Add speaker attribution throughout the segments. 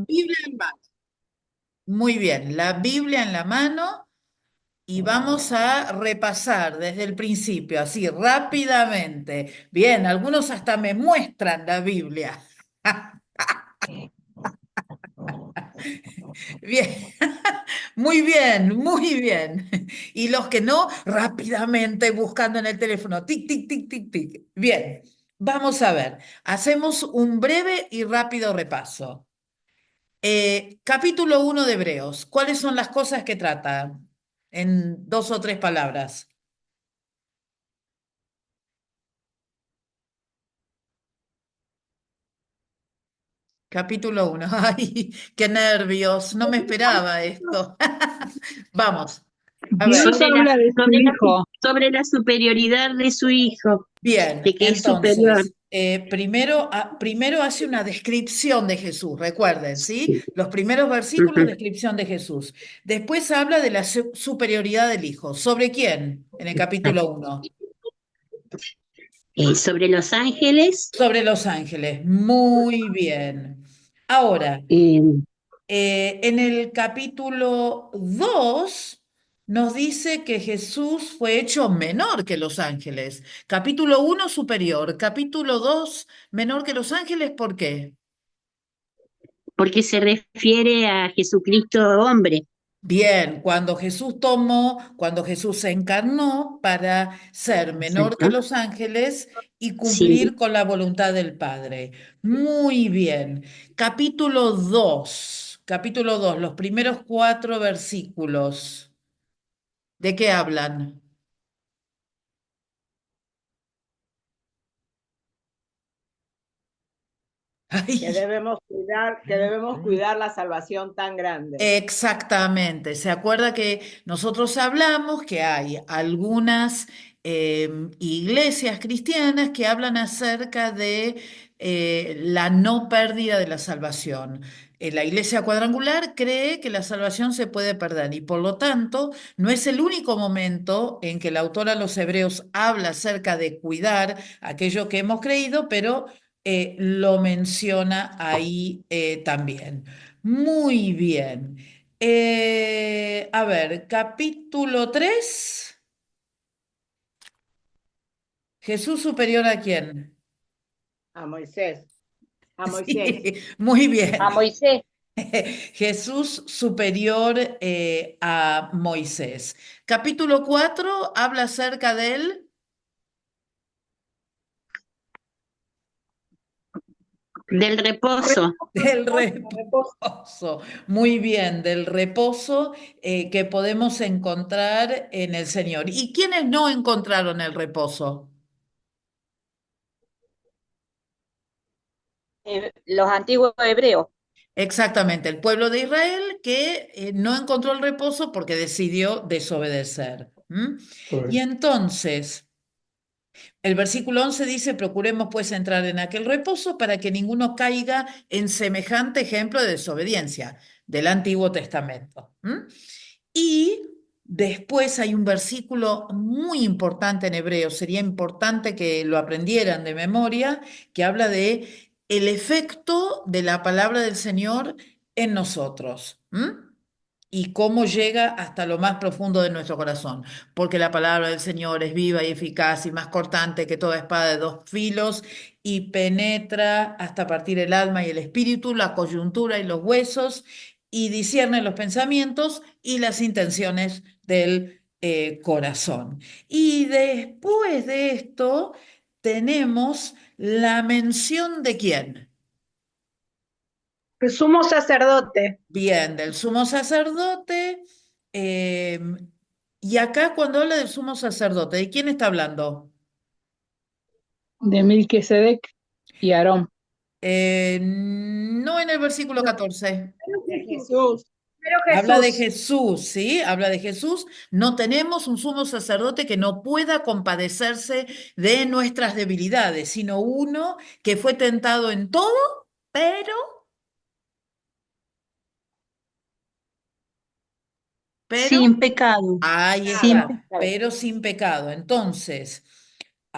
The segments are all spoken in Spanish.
Speaker 1: Biblia en mano. Muy bien, la Biblia en la mano y vamos a repasar desde el principio, así rápidamente. Bien, algunos hasta me muestran la Biblia. Bien, muy bien, muy bien. Y los que no, rápidamente buscando en el teléfono. Tic, tic, tic, tic, tic. Bien, vamos a ver. Hacemos un breve y rápido repaso. Capítulo 1 de Hebreos. ¿Cuáles son las cosas que trata? En dos o tres palabras. Capítulo 1. Ay, qué nervios. No me esperaba esto. Vamos. A ver.
Speaker 2: Dios
Speaker 3: sobre
Speaker 2: habla de su
Speaker 3: sobre
Speaker 2: hijo.
Speaker 3: sobre la superioridad de su hijo,
Speaker 1: Bien,
Speaker 3: de que es superior.
Speaker 1: entonces, primero hace una descripción de Jesús, recuerden, ¿sí? Los primeros versículos,
Speaker 3: Ujú.
Speaker 1: descripción de Jesús. Después habla de la superioridad del Hijo. ¿Sobre quién? En el capítulo 1.
Speaker 3: Sobre los ángeles,
Speaker 1: Sobre los ángeles. Muy bien. Ahora,
Speaker 3: eh,
Speaker 1: en el capítulo 2 nos dice que Jesús fue hecho menor que los ángeles. Capítulo 1 superior, capítulo 2 menor que los ángeles, ¿por qué?
Speaker 3: porque se refiere a Jesucristo hombre.
Speaker 1: Bien, cuando Jesús se encarnó para ser menor que
Speaker 3: Exacto.
Speaker 1: los ángeles y
Speaker 3: Sí.
Speaker 1: cumplir con la voluntad del Padre. Muy bien. Capítulo 2, los primeros cuatro versículos. ¿De qué hablan? Ay,
Speaker 4: Que debemos cuidar la salvación tan grande.
Speaker 1: exactamente. ¿Se acuerda que nosotros hablamos que hay algunas iglesias cristianas que hablan acerca de la no pérdida de la salvación? La iglesia cuadrangular cree que la salvación se puede perder y por lo tanto no es el único momento en que el autor a los Hebreos habla acerca de cuidar aquello que hemos creído, pero lo menciona ahí también. Muy bien. A ver, capítulo 3. Jesús superior a quién.
Speaker 4: A Moisés, a Moisés.
Speaker 1: Sí, muy bien.
Speaker 5: A Moisés,
Speaker 1: Jesús superior a Moisés. Capítulo 4 habla acerca
Speaker 3: Del reposo.
Speaker 1: del
Speaker 4: Reposo.
Speaker 1: reposo. Muy bien, del reposo que podemos encontrar en el Señor. ¿Y quiénes no encontraron el reposo?
Speaker 5: los antiguos hebreos.
Speaker 1: Exactamente, el pueblo de Israel que no encontró el reposo porque decidió desobedecer. ¿M? Y entonces, el versículo 11 dice, procuremos pues entrar en aquel reposo para que ninguno caiga en semejante ejemplo de desobediencia del Antiguo Testamento. ¿M? Y después hay un versículo muy importante en hebreo, sería importante que lo aprendieran de memoria, que habla de el efecto de la palabra del Señor en nosotros. ¿M? Y cómo llega hasta lo más profundo de nuestro corazón, porque la palabra del Señor es viva y eficaz y más cortante que toda espada de dos filos y penetra hasta partir el alma y el espíritu, la coyuntura y los huesos y discierne los pensamientos y las intenciones del corazón. Y después de esto tenemos la mención de quién.
Speaker 2: El sumo sacerdote
Speaker 1: Bien, del sumo sacerdote. eh, y acá cuando habla del sumo sacerdote, ¿de quién está hablando?
Speaker 2: de Melquisedec y Aarón.
Speaker 1: No en el versículo 14.
Speaker 4: De Jesús.
Speaker 2: Pero
Speaker 1: Habla de
Speaker 2: Jesús,
Speaker 1: Jesús, ¿sí? Habla de Jesús. No tenemos un sumo sacerdote que no pueda compadecerse de nuestras debilidades, sino uno que fue tentado en todo, pero,
Speaker 3: Sin pecado.
Speaker 1: ahí
Speaker 3: Sin
Speaker 1: está,
Speaker 3: pecado.
Speaker 1: pero sin pecado. Entonces,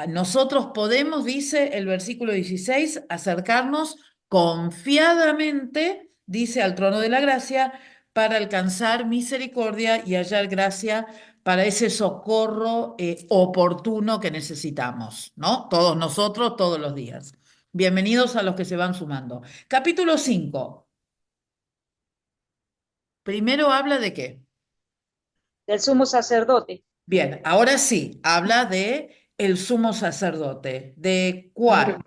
Speaker 1: nosotros podemos, dice el versículo 16, acercarnos confiadamente dice al trono de la gracia para alcanzar misericordia y hallar gracia para ese socorro oportuno que necesitamos, ¿no? Todos nosotros, todos los días. Bienvenidos a los que se van sumando. Capítulo 5. Primero habla de qué.
Speaker 5: Del sumo sacerdote.
Speaker 1: Bien, ahora sí, habla de el sumo sacerdote. ¿De cuál?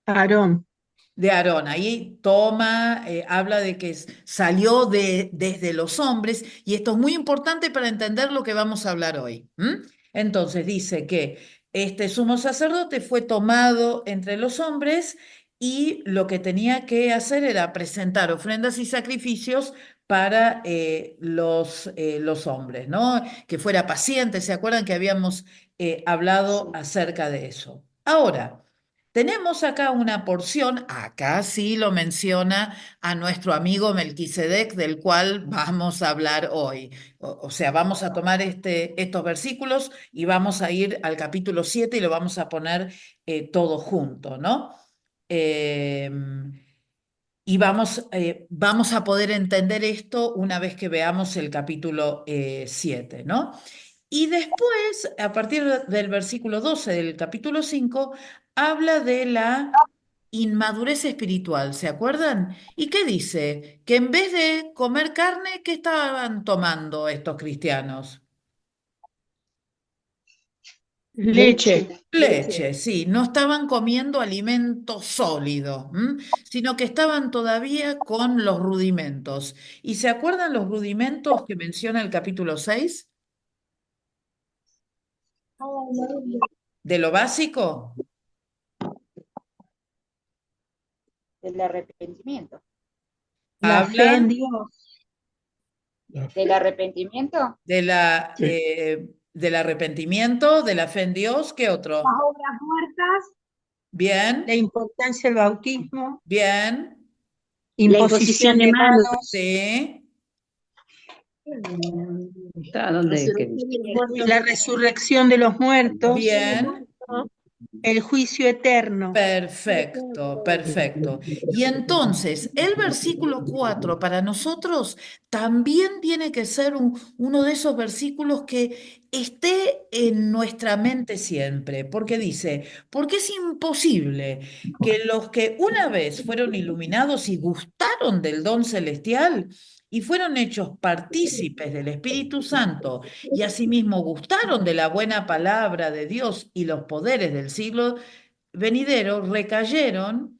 Speaker 2: Aarón.
Speaker 1: De Aarón. Ahí toma, habla de que salió desde los hombres, y esto es muy importante para entender lo que vamos a hablar hoy. Entonces dice que este sumo sacerdote fue tomado entre los hombres y lo que tenía que hacer era presentar ofrendas y sacrificios para los hombres, ¿no? Que fuera paciente. ¿Se acuerdan que habíamos hablado acerca de eso? Ahora. Tenemos acá una porción, acá sí lo menciona a nuestro amigo Melquisedec, del cual vamos a hablar hoy. O sea, vamos a tomar estos versículos y vamos a ir al capítulo 7 y lo vamos a poner todo junto, ¿no? Eh, y vamos a poder entender esto una vez que veamos el capítulo 7, ¿no? Y después, a partir del versículo 12 del capítulo 5, habla de la inmadurez espiritual, ¿se acuerdan? ¿Y qué dice? Que en vez de comer carne, ¿qué estaban tomando estos cristianos?
Speaker 2: Leche.
Speaker 1: Leche, sí, no estaban comiendo alimento sólido, sino que estaban todavía con los rudimentos. ¿Y se acuerdan los rudimentos que menciona el capítulo 6? ¿De lo básico?
Speaker 5: Del arrepentimiento.
Speaker 2: La fe en
Speaker 1: Hablan
Speaker 2: Dios.
Speaker 5: Del arrepentimiento.
Speaker 1: del arrepentimiento, de la fe en Dios, ¿qué otro?
Speaker 2: Las obras muertas.
Speaker 1: Bien,
Speaker 2: La importancia del bautismo.
Speaker 1: bien,
Speaker 3: La imposición de manos.
Speaker 1: sí,
Speaker 2: La resurrección de los muertos.
Speaker 1: bien.
Speaker 2: El juicio eterno.
Speaker 1: Perfecto, perfecto. Y entonces, el versículo 4 para nosotros también tiene que ser uno de esos versículos que esté en nuestra mente siempre, porque dice, porque es imposible que los que una vez fueron iluminados y gustaron del don celestial y fueron hechos partícipes del Espíritu Santo y asimismo gustaron de la buena palabra de Dios y los poderes del siglo venidero recayeron,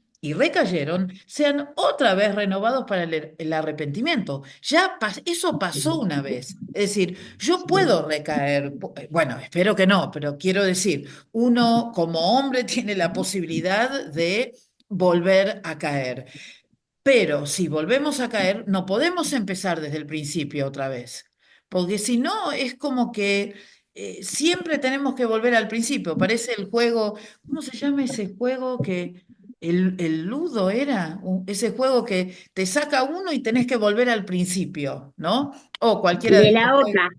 Speaker 1: sean otra vez renovados para el arrepentimiento. Ya eso pasó una vez. Es decir, yo puedo recaer, bueno, espero que no, pero quiero decir, uno como hombre tiene la posibilidad de volver a caer. Pero si volvemos a caer, no podemos empezar desde el principio otra vez, porque si no es como que siempre tenemos que volver al principio. Parece el juego, ¿cómo se llama ese juego que el Ludo era? Ese juego que te saca uno y tenés que volver al principio, ¿no? O cualquiera de
Speaker 3: De
Speaker 1: estos
Speaker 3: la
Speaker 1: juegos.
Speaker 3: oca.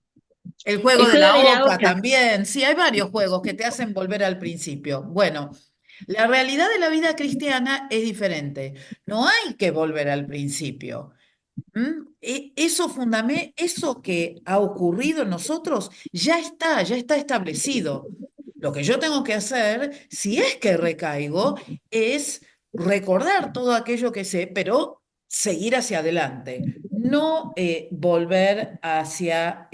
Speaker 1: El juego
Speaker 3: El
Speaker 1: de
Speaker 3: juego
Speaker 1: la
Speaker 3: de la
Speaker 1: oca
Speaker 3: oca.
Speaker 1: también. Sí, hay varios juegos que te hacen volver al principio. Bueno, la realidad de la vida cristiana es diferente. No hay que volver al principio. Eso que ha ocurrido en nosotros ya está establecido. Lo que yo tengo que hacer, si es que recaigo, es recordar todo aquello que sé, pero seguir hacia adelante, no volver hacia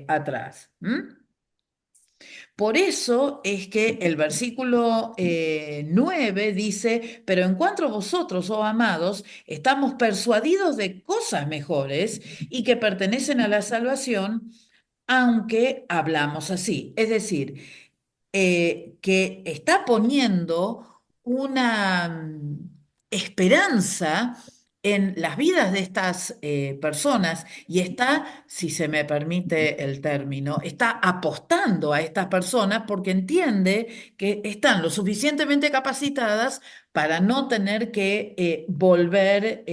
Speaker 1: atrás. Por eso es que el versículo 9 dice, pero en cuanto a vosotros, oh amados, estamos persuadidos de cosas mejores y que pertenecen a la salvación, aunque hablamos así. Es decir, que está poniendo una esperanza en las vidas de estas personas y está, si se me permite el término, está apostando a estas personas porque entiende que están lo suficientemente capacitadas para no tener que volver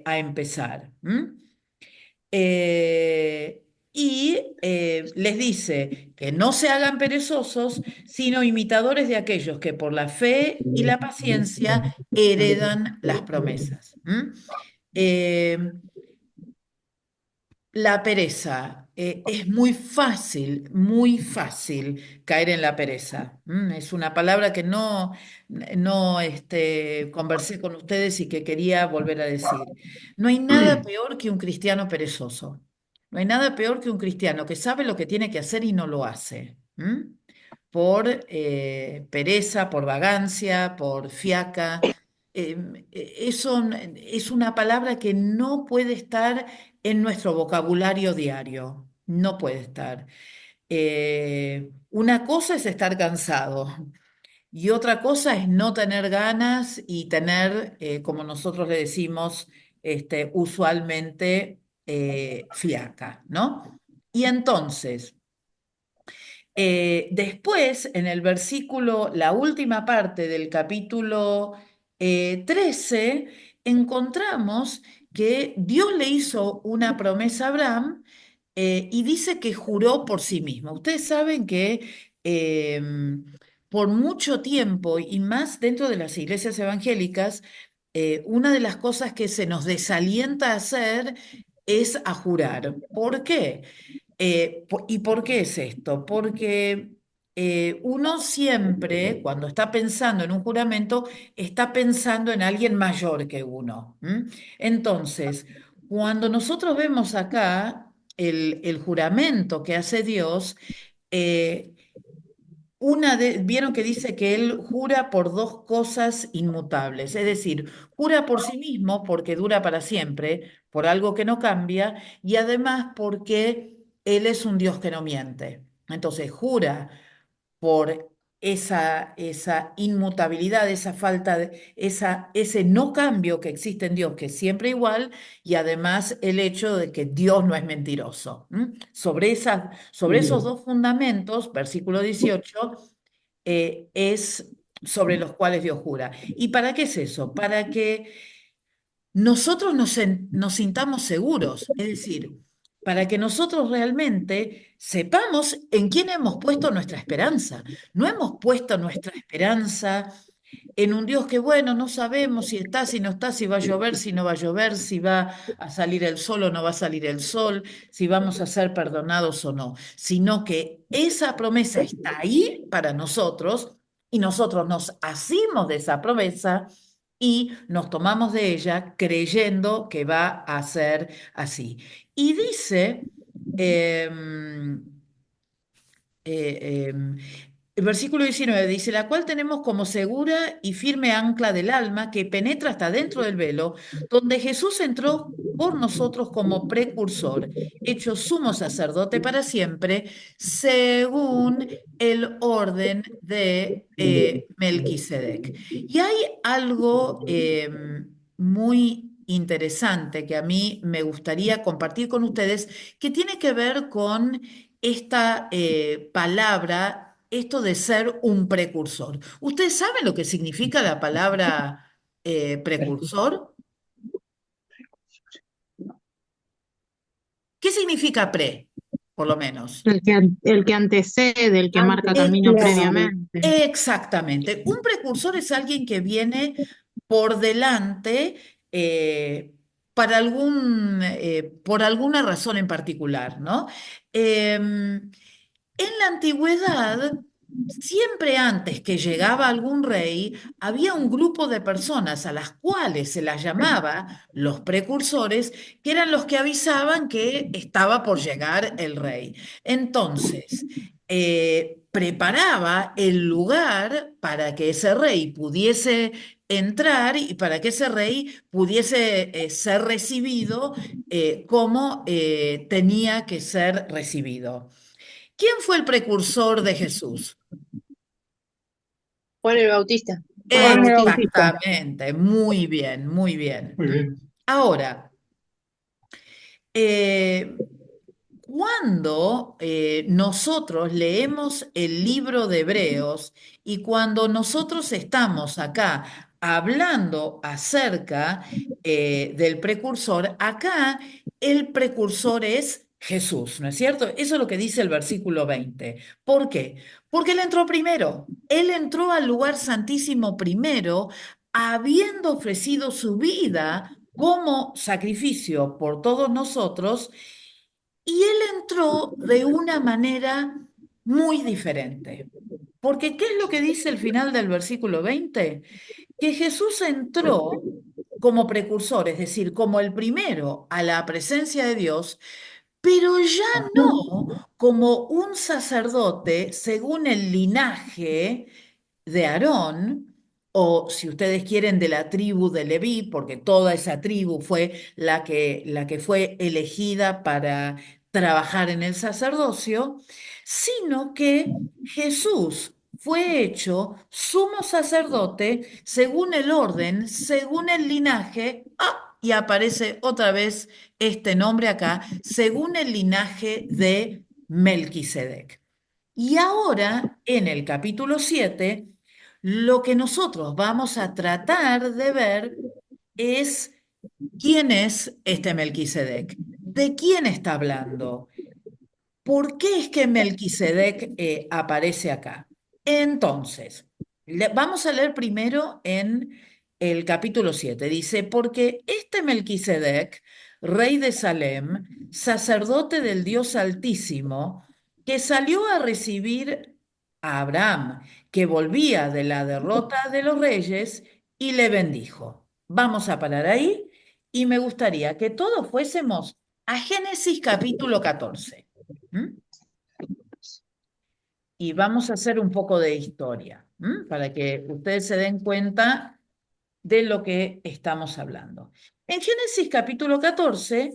Speaker 1: a empezar. Les dice que no se hagan perezosos, sino imitadores de aquellos que por la fe y la paciencia heredan las promesas. Eh, la pereza. Es muy fácil caer en la pereza. Es una palabra que no conversé con ustedes y que quería volver a decir. No hay nada peor que un cristiano perezoso. No hay nada peor que un cristiano que sabe lo que tiene que hacer y no lo hace. Por pereza, por vagancia, por fiaca. Eso es una palabra que no puede estar en nuestro vocabulario diario. No puede estar. Una cosa es estar cansado y otra cosa es no tener ganas y tener, como nosotros le decimos, usualmente fiaca, ¿no? Y entonces, después, en el versículo, la última parte del capítulo 13, encontramos que Dios le hizo una promesa a Abraham y dice que juró por sí mismo. Ustedes saben que por mucho tiempo, y más dentro de las iglesias evangélicas, una de las cosas que se nos desalienta a hacer es a jurar. ¿Por qué? ¿Y por qué es esto? Porque uno siempre, cuando está pensando en un juramento, está pensando en alguien mayor que uno. Entonces, cuando nosotros vemos acá el juramento que hace Dios, eh, vieron que dice que él jura por dos cosas inmutables, es decir, jura por sí mismo porque dura para siempre, por algo que no cambia, y además porque él es un Dios que no miente. Entonces jura por esa inmutabilidad, esa falta ese no cambio que existe en Dios, que es siempre igual, y además el hecho de que Dios no es mentiroso. Sobre esos dos fundamentos, versículo 18, es sobre los cuales Dios jura. ¿Y para qué es eso? Para que nosotros nos sintamos seguros, es decir, para que nosotros realmente sepamos en quién hemos puesto nuestra esperanza. No hemos puesto nuestra esperanza en un Dios que, bueno, no sabemos si está, si no está, si va a llover, si no va a llover, si va a salir el sol o no va a salir el sol, si vamos a ser perdonados o no, sino que esa promesa está ahí para nosotros y nosotros nos asimos de esa promesa y nos tomamos de ella creyendo que va a ser así. Y dice, em, eh, em, el versículo 19 dice, la cual tenemos como segura y firme ancla del alma que penetra hasta dentro del velo, donde Jesús entró por nosotros como precursor, hecho sumo sacerdote para siempre, según el orden de Melquisedec. Y hay algo muy interesante que a mí me gustaría compartir con ustedes, que tiene que ver con esta palabra, esto de ser un precursor. ¿Ustedes saben lo que significa la palabra precursor? ¿Qué significa pre, por lo menos?
Speaker 6: El que antecede, el que marca camino
Speaker 2: Claro.
Speaker 6: previamente.
Speaker 1: Exactamente. Un precursor es alguien que viene por delante por alguna razón en particular, ¿no? En la antigüedad, siempre antes que llegaba algún rey, había un grupo de personas a las cuales se las llamaba los precursores, que eran los que avisaban que estaba por llegar el rey. Entonces, preparaba el lugar para que ese rey pudiese entrar y para que ese rey pudiese ser recibido como tenía que ser recibido. ¿Quién fue el precursor de Jesús?
Speaker 3: Juan el Bautista.
Speaker 2: Juan el Bautista.
Speaker 1: Exactamente, muy bien, muy bien.
Speaker 7: Muy bien.
Speaker 1: Ahora, eh, cuando nosotros leemos el libro de Hebreos y cuando nosotros estamos acá hablando acerca del precursor, acá el precursor es Jesús, ¿no es cierto? Eso es lo que dice el versículo 20. ¿Por qué? Porque Él entró primero. Él entró al lugar santísimo primero, habiendo ofrecido su vida como sacrificio por todos nosotros, y él entró de una manera muy diferente. Porque ¿qué es lo que dice el final del versículo 20? Que Jesús entró como precursor, es decir, como el primero a la presencia de Dios, pero ya no como un sacerdote según el linaje de Aarón, o si ustedes quieren, de la tribu de Leví, porque toda esa tribu fue la que fue elegida para trabajar en el sacerdocio, sino que Jesús fue hecho sumo sacerdote según el orden, según el linaje. Y aparece otra vez este nombre acá, según el linaje de Melquisedec. Y ahora, en el capítulo 7, lo que nosotros vamos a tratar de ver es quién es este Melquisedec, de quién está hablando, por qué es que Melquisedec aparece acá. Entonces, vamos a leer primero en el capítulo 7. Dice, porque este Melquisedec, rey de Salem, sacerdote del Dios Altísimo, que salió a recibir a Abraham, que volvía de la derrota de los reyes, y le bendijo. Vamos a parar ahí y me gustaría que todos fuésemos a Génesis capítulo 14. ¿Mm? Y vamos a hacer un poco de historia, para que ustedes se den cuenta de lo que estamos hablando. En Génesis capítulo 14,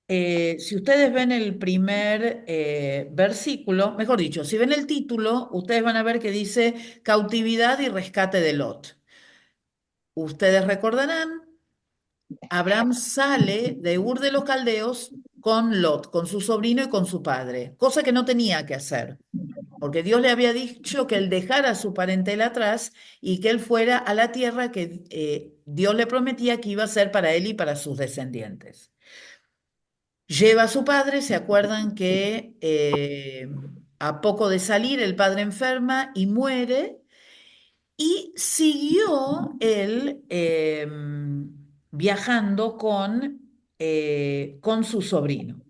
Speaker 1: si ustedes ven el primer versículo, mejor dicho, si ven el título, ustedes van a ver que dice cautividad y rescate de Lot. Ustedes recordarán, Abraham sale de Ur de los Caldeos con Lot, con su sobrino y con su padre, cosa que no tenía que hacer, porque Dios le había dicho que él dejara a su parentela atrás y que él fuera a la tierra que Dios le prometía que iba a ser para él y para sus descendientes. Lleva a su padre, se acuerdan que a poco de salir el padre enferma y muere, y siguió él viajando con su sobrino.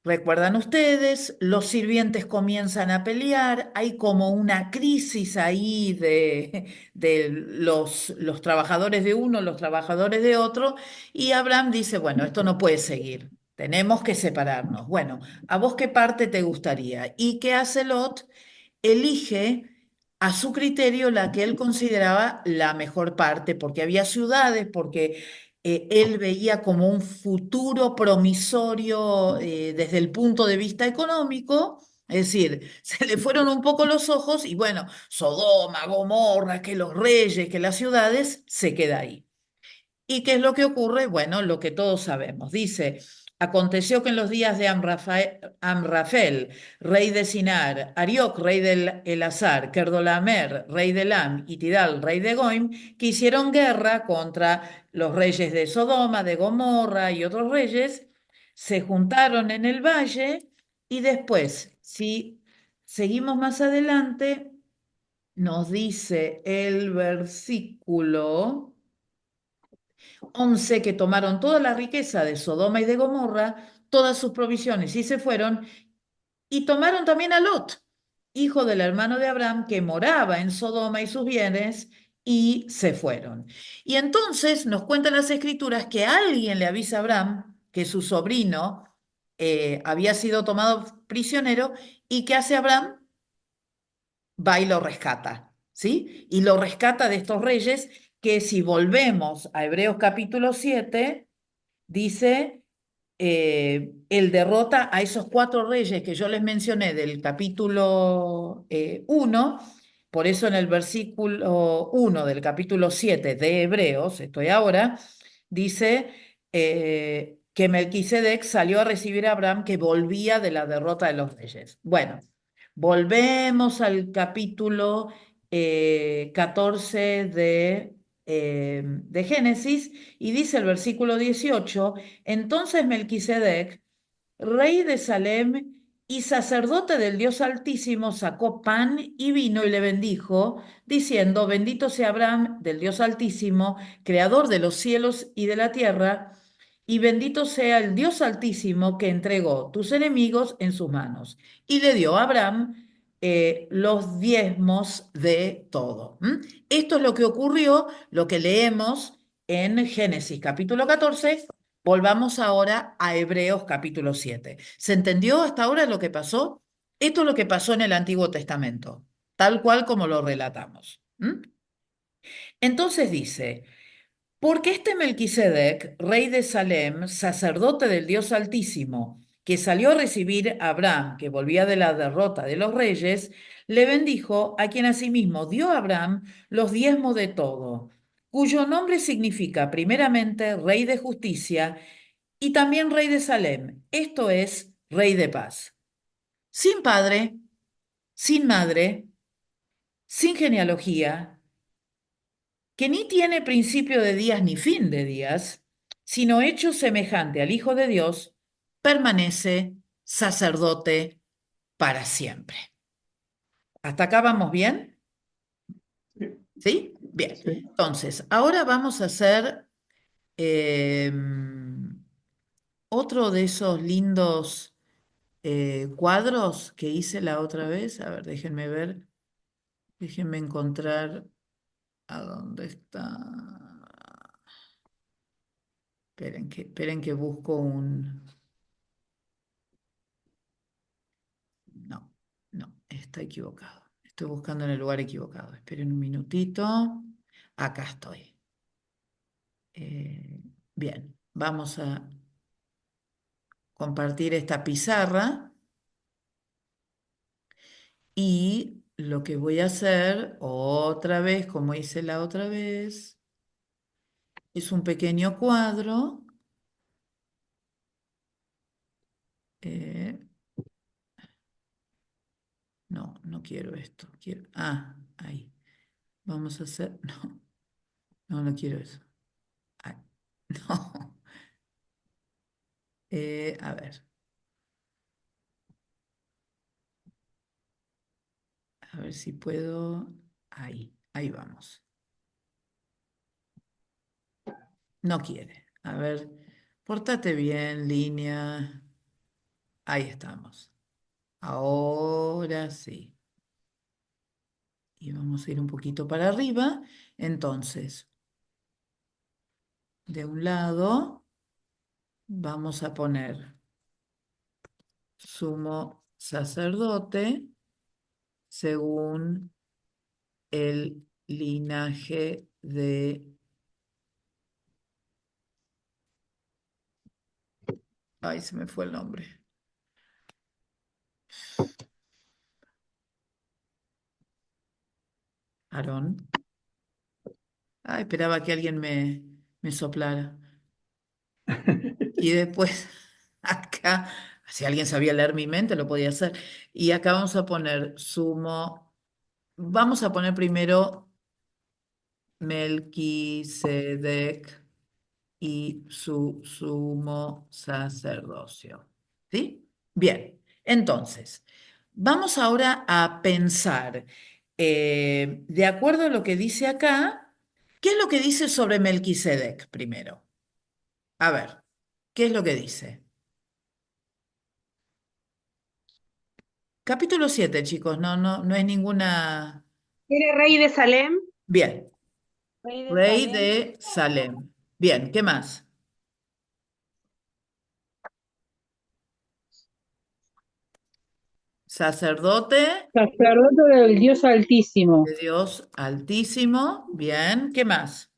Speaker 1: Recuerdan ustedes, los sirvientes comienzan a pelear, hay como una crisis ahí de los trabajadores de uno, los trabajadores de otro, y Abraham dice, bueno, esto no puede seguir, tenemos que separarnos. Bueno, ¿a vos qué parte te gustaría? ¿Y qué hace Lot? Elige a su criterio la que él consideraba la mejor parte, porque había ciudades, porque él veía como un futuro promisorio desde el punto de vista económico. Es decir, se le fueron un poco los ojos y bueno, Sodoma, Gomorra, que los reyes, que las ciudades, se queda ahí. ¿Y qué es lo que ocurre? Bueno, lo que todos sabemos. Dice, aconteció que en los días de Amrafel, rey de Sinar, Arioc, rey del Elazar, Kerdolamer, rey de Elam, y Tidal, rey de Goim, que hicieron guerra contra los reyes de Sodoma, de Gomorra y otros reyes, se juntaron en el valle y después, si seguimos más adelante, nos dice el versículo 11 que tomaron toda la riqueza de Sodoma y de Gomorra, todas sus provisiones, y se fueron, y tomaron también a Lot, hijo del hermano de Abraham, que moraba en Sodoma y sus bienes, y se fueron. Y entonces nos cuentan las escrituras que alguien le avisa a Abraham que su sobrino había sido tomado prisionero, y ¿qué hace Abraham? Va y lo rescata, ¿sí? Y lo rescata de estos reyes que, si volvemos a Hebreos capítulo 7, dice, él derrota a esos 4 reyes que yo les mencioné del capítulo 1, por eso en el versículo 1 del capítulo 7 de Hebreos, estoy ahora, dice que Melquisedec salió a recibir a Abraham, que volvía de la derrota de los reyes. Bueno, volvemos al capítulo 14 de Génesis, y dice el versículo 18, entonces Melquisedec, rey de Salem, Y sacerdote del Dios Altísimo sacó pan y vino y le bendijo, diciendo, bendito sea Abraham del Dios Altísimo, creador de los cielos y de la tierra, y bendito sea el Dios Altísimo que entregó tus enemigos en sus manos. Y le dio a Abraham los diezmos de todo. Esto es lo que ocurrió, lo que leemos en Génesis capítulo 14. Volvamos ahora a Hebreos capítulo 7. ¿Se entendió hasta ahora lo que pasó? Esto es lo que pasó en el Antiguo Testamento, tal cual como lo relatamos. Entonces dice, porque este Melquisedec, rey de Salem, sacerdote del Dios Altísimo, que salió a recibir a Abraham, que volvía de la derrota de los reyes, le bendijo a quien asimismo dio a Abraham los diezmos de todo, cuyo nombre significa primeramente rey de justicia y también rey de Salem, esto es, rey de paz. Sin padre, sin madre, sin genealogía, que ni tiene principio de días ni fin de días, sino hecho semejante al Hijo de Dios, permanece sacerdote para siempre. ¿Hasta acá vamos bien? ¿Sí? Bien.
Speaker 7: Sí.
Speaker 1: Entonces, ahora vamos a hacer otro de esos lindos cuadros que hice la otra vez. A ver, déjenme ver. Déjenme encontrar a dónde está. Esperen que busco un... No, no, está equivocado. Estoy buscando en el lugar equivocado. Esperen un minutito. Acá estoy. Bien, vamos a compartir esta pizarra y lo que voy a hacer otra vez, como hice la otra vez, es un pequeño cuadro. eh, no, no quiero esto. Quiero, ahí. Vamos a hacer, no quiero eso. Ay, no. A ver, si puedo. Ahí vamos. No quiere. A ver, pórtate bien, línea. Ahí estamos. Ahora sí. Y vamos a ir un poquito para arriba. Entonces, de un lado, vamos a poner sumo sacerdote según el linaje de... Ay, se me fue el nombre. Aarón. Esperaba que alguien me soplara. Y después, acá, si alguien sabía leer mi mente, lo podía hacer. Y acá vamos a poner sumo. Vamos a poner primero Melquisedec y su sumo sacerdocio. ¿Sí? Bien, entonces, vamos ahora a pensar, de acuerdo a lo que dice acá, ¿qué es lo que dice sobre Melquisedec primero? A ver, ¿qué es lo que dice? Capítulo 7, chicos, no es ninguna...
Speaker 2: ¿Era rey de Salem?
Speaker 1: Bien,
Speaker 4: Rey de
Speaker 1: rey
Speaker 4: Salem.
Speaker 1: de Salem. Bien, ¿qué más? Sacerdote
Speaker 8: Sacerdote del Dios Altísimo.
Speaker 1: de Dios Altísimo. Bien, ¿qué más?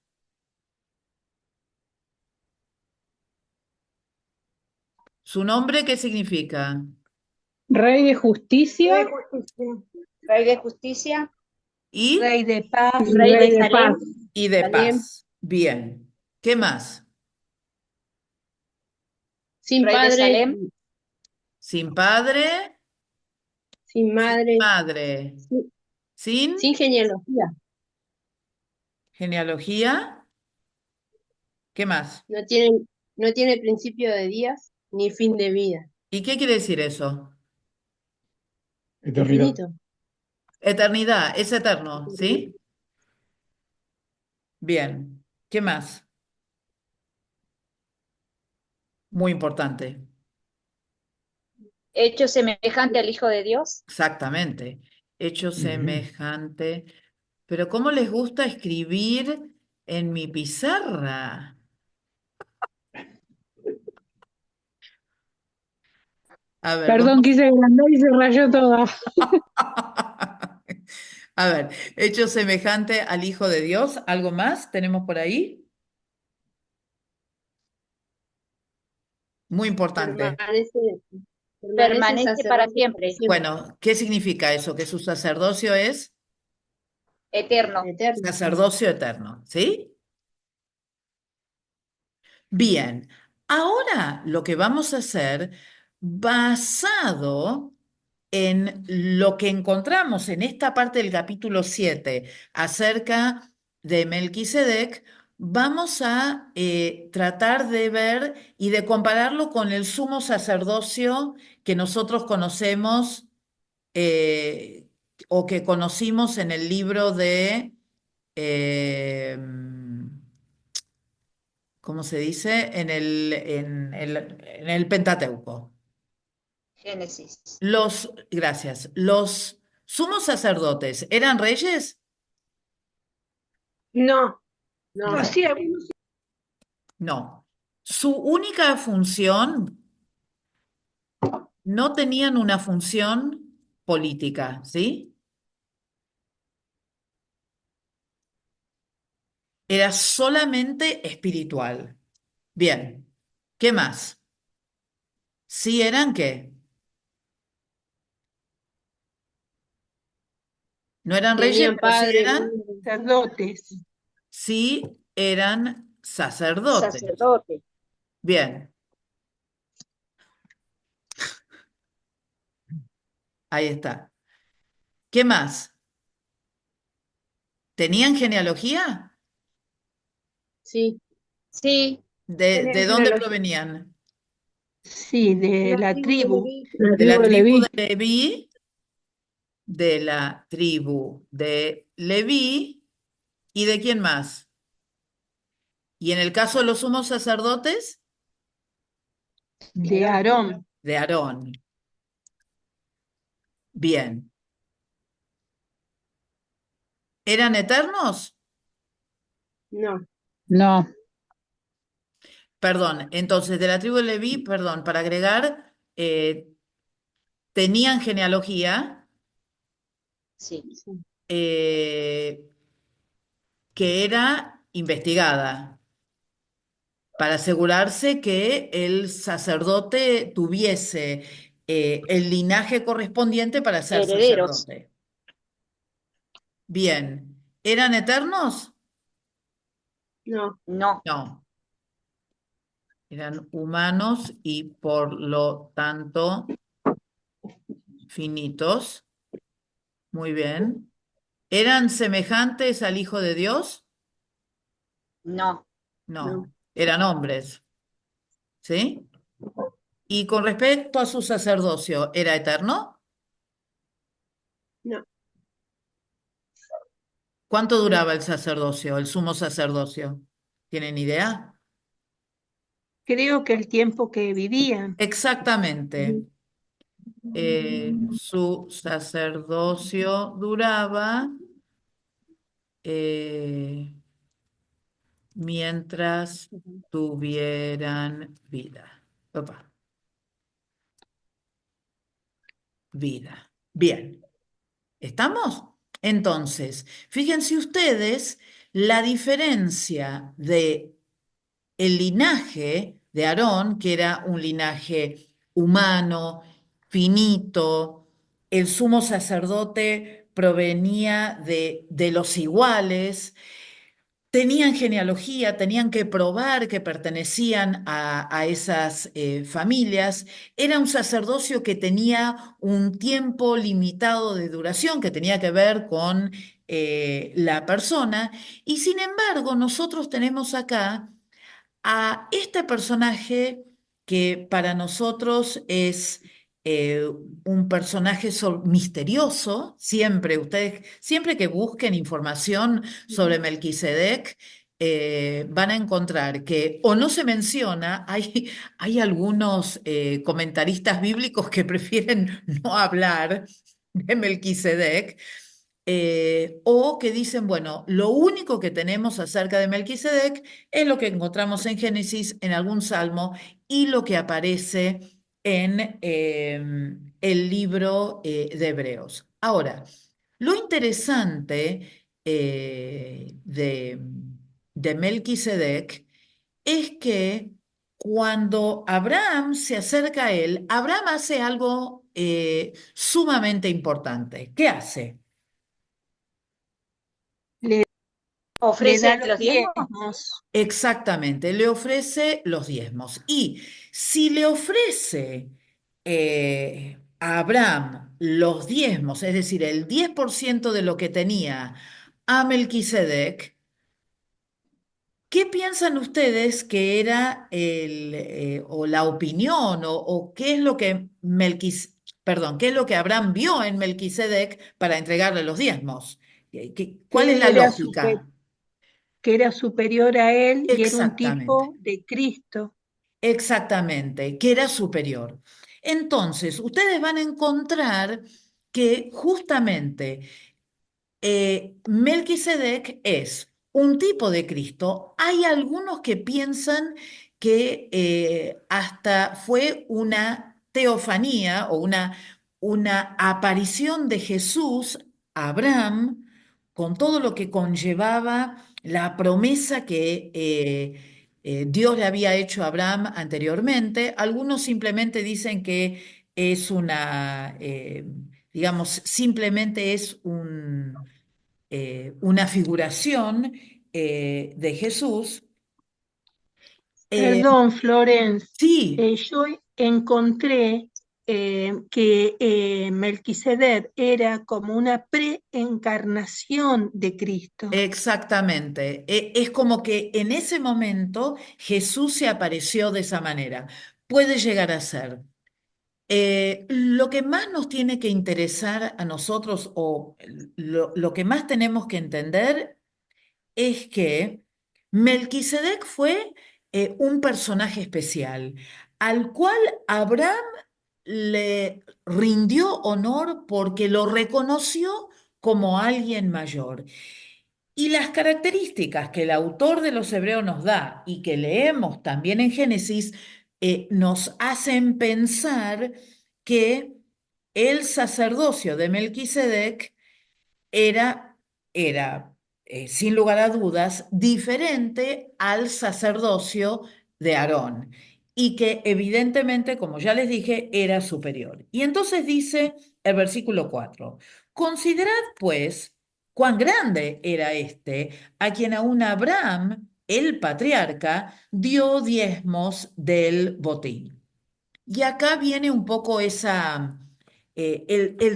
Speaker 1: ¿Su nombre qué significa?
Speaker 8: Rey de justicia.
Speaker 5: Rey de justicia,
Speaker 1: Y,
Speaker 2: Rey de paz.
Speaker 5: rey
Speaker 8: Rey
Speaker 5: de
Speaker 8: de paz.
Speaker 5: Salem,
Speaker 1: y de
Speaker 5: Salem,
Speaker 1: paz. Bien, ¿qué más?
Speaker 3: Sin
Speaker 5: rey de
Speaker 3: padre,
Speaker 5: Salem,
Speaker 1: Sin padre,
Speaker 3: sin
Speaker 1: sin
Speaker 3: madre,
Speaker 1: madre,
Speaker 3: sin,
Speaker 1: sin
Speaker 3: sin genealogía.
Speaker 1: genealogía. ¿Qué más?
Speaker 3: No tiene principio de días ni fin de vida.
Speaker 1: ¿Y qué quiere decir eso?
Speaker 7: Eternidad.
Speaker 3: Infinito.
Speaker 1: Eternidad, es eterno, ¿sí? Bien. ¿Qué más? Muy importante.
Speaker 5: Hecho semejante al Hijo de Dios.
Speaker 1: Exactamente. Hecho
Speaker 7: Muy bien.
Speaker 1: semejante. Pero ¿cómo les gusta escribir en mi pizarra? A ver,
Speaker 8: Perdón, quise agrandar y se rayó toda.
Speaker 1: A ver, hecho semejante al Hijo de Dios. ¿Algo más tenemos por ahí? Muy importante.
Speaker 5: Permanece para siempre.
Speaker 1: Bueno, ¿qué significa eso? Que su sacerdocio es
Speaker 5: Eterno.
Speaker 1: sacerdocio eterno, ¿sí? Bien, ahora lo que vamos a hacer, basado en lo que encontramos en esta parte del capítulo 7 acerca de Melquisedec, vamos a tratar de ver y de compararlo con el sumo sacerdocio que nosotros conocemos eh, o que conocimos en el libro de, eh, ¿cómo se dice? En el Pentateuco.
Speaker 5: Génesis.
Speaker 1: Gracias, los sumos sacerdotes, ¿eran reyes?
Speaker 2: No,
Speaker 4: No,
Speaker 2: sí, algunos
Speaker 1: No. Su única función, no tenían una función política, ¿sí? Era solamente espiritual. Bien, ¿qué más? ¿Sí eran qué? ¿No eran reyes,
Speaker 2: tenían
Speaker 1: pero sí
Speaker 2: padre,
Speaker 1: eran?
Speaker 2: sacerdotes.
Speaker 1: Sí eran sacerdotes.
Speaker 5: Sacerdote.
Speaker 1: Bien, ahí está. ¿Qué más? ¿Tenían genealogía?
Speaker 3: Sí,
Speaker 5: Sí.
Speaker 1: ¿De dónde provenían?
Speaker 2: Sí, de la tribu.
Speaker 8: La
Speaker 1: De la
Speaker 8: tribu de
Speaker 1: tribu de
Speaker 8: Leví.
Speaker 1: Leví, de la tribu de Leví, ¿y de quién más? Y en el caso de los sumos sacerdotes,
Speaker 2: De Aarón.
Speaker 1: de Aarón. Bien. ¿Eran eternos?
Speaker 2: No,
Speaker 8: No,
Speaker 1: Perdón, entonces de la tribu de Leví, perdón, para agregar, tenían genealogía
Speaker 5: Sí.
Speaker 1: eh, que era investigada para asegurarse que el sacerdote tuviese el linaje correspondiente para ser
Speaker 5: Herederos.
Speaker 1: sacerdote. Bien, ¿eran eternos?
Speaker 2: no.
Speaker 5: No.
Speaker 1: No, eran humanos y por lo tanto finitos. Muy bien. ¿Eran semejantes al Hijo de Dios?
Speaker 5: No.
Speaker 1: No, eran hombres, ¿sí? Y con respecto a su sacerdocio, ¿era eterno?
Speaker 2: No.
Speaker 1: ¿Cuánto duraba el sacerdocio, el sumo sacerdocio? ¿Tienen idea?
Speaker 2: Creo que el tiempo que vivían.
Speaker 1: Exactamente. Su sacerdocio duraba eh, mientras tuvieran vida. Opa, vida. Bien. ¿Estamos? Entonces, fíjense ustedes la diferencia de el linaje de Aarón, que era un linaje humano, finito, el sumo sacerdote provenía de los iguales, tenían genealogía, tenían que probar que pertenecían a esas familias. Era un sacerdocio que tenía un tiempo limitado de duración, que tenía que ver con la persona. Y sin embargo, nosotros tenemos acá a este personaje que para nosotros es un personaje misterioso. Siempre que busquen información sobre Melquisedec, van a encontrar que o no se menciona, hay algunos comentaristas bíblicos que prefieren no hablar de Melquisedec, o que dicen, bueno, lo único que tenemos acerca de Melquisedec es lo que encontramos en Génesis, en algún salmo, y lo que aparece en el libro de Hebreos. Ahora, lo interesante de Melquisedec es que cuando Abraham se acerca a él, Abraham hace algo sumamente importante. ¿Qué hace?
Speaker 2: Le
Speaker 5: ¿Ofrece
Speaker 2: da los
Speaker 5: los diezmos?
Speaker 2: diezmos.
Speaker 1: Exactamente, le ofrece los diezmos. Y si le ofrece a Abraham los diezmos, es decir, el 10% de lo que tenía a Melquisedec, ¿qué piensan ustedes que era o la opinión o qué es lo que qué es lo que Abraham vio en Melquisedec para entregarle los diezmos? ¿Cuál es
Speaker 2: Que
Speaker 1: la
Speaker 2: era,
Speaker 1: lógica?
Speaker 2: que era superior a él y era un
Speaker 1: Exactamente.
Speaker 2: tipo de Cristo.
Speaker 1: Exactamente, que era superior. Entonces, ustedes van a encontrar que justamente Melquisedec es un tipo de Cristo. Hay algunos que piensan que hasta fue una teofanía o una aparición de Jesús a Abraham con todo lo que conllevaba la promesa que Dios le había hecho a Abraham anteriormente. Algunos simplemente dicen que es digamos, simplemente es una figuración de Jesús.
Speaker 2: Perdón, Florence,
Speaker 1: Sí,
Speaker 2: yo encontré que Melquisedec era como una preencarnación de Cristo.
Speaker 1: exactamente. Es como que en ese momento Jesús se apareció de esa manera. Puede llegar a ser. Lo que más nos tiene que interesar a nosotros o lo que más tenemos que entender es que Melquisedec fue un personaje especial al cual Abraham le rindió honor porque lo reconoció como alguien mayor. Y las características que el autor de los Hebreos nos da y que leemos también en Génesis nos hacen pensar que el sacerdocio de Melquisedec era, era sin lugar a dudas, diferente al sacerdocio de Aarón y que evidentemente, como ya les dije, era superior. Y entonces dice el versículo 4: considerad pues cuán grande era este, a quien aún Abraham, el patriarca, dio diezmos del botín. Y acá viene un poco el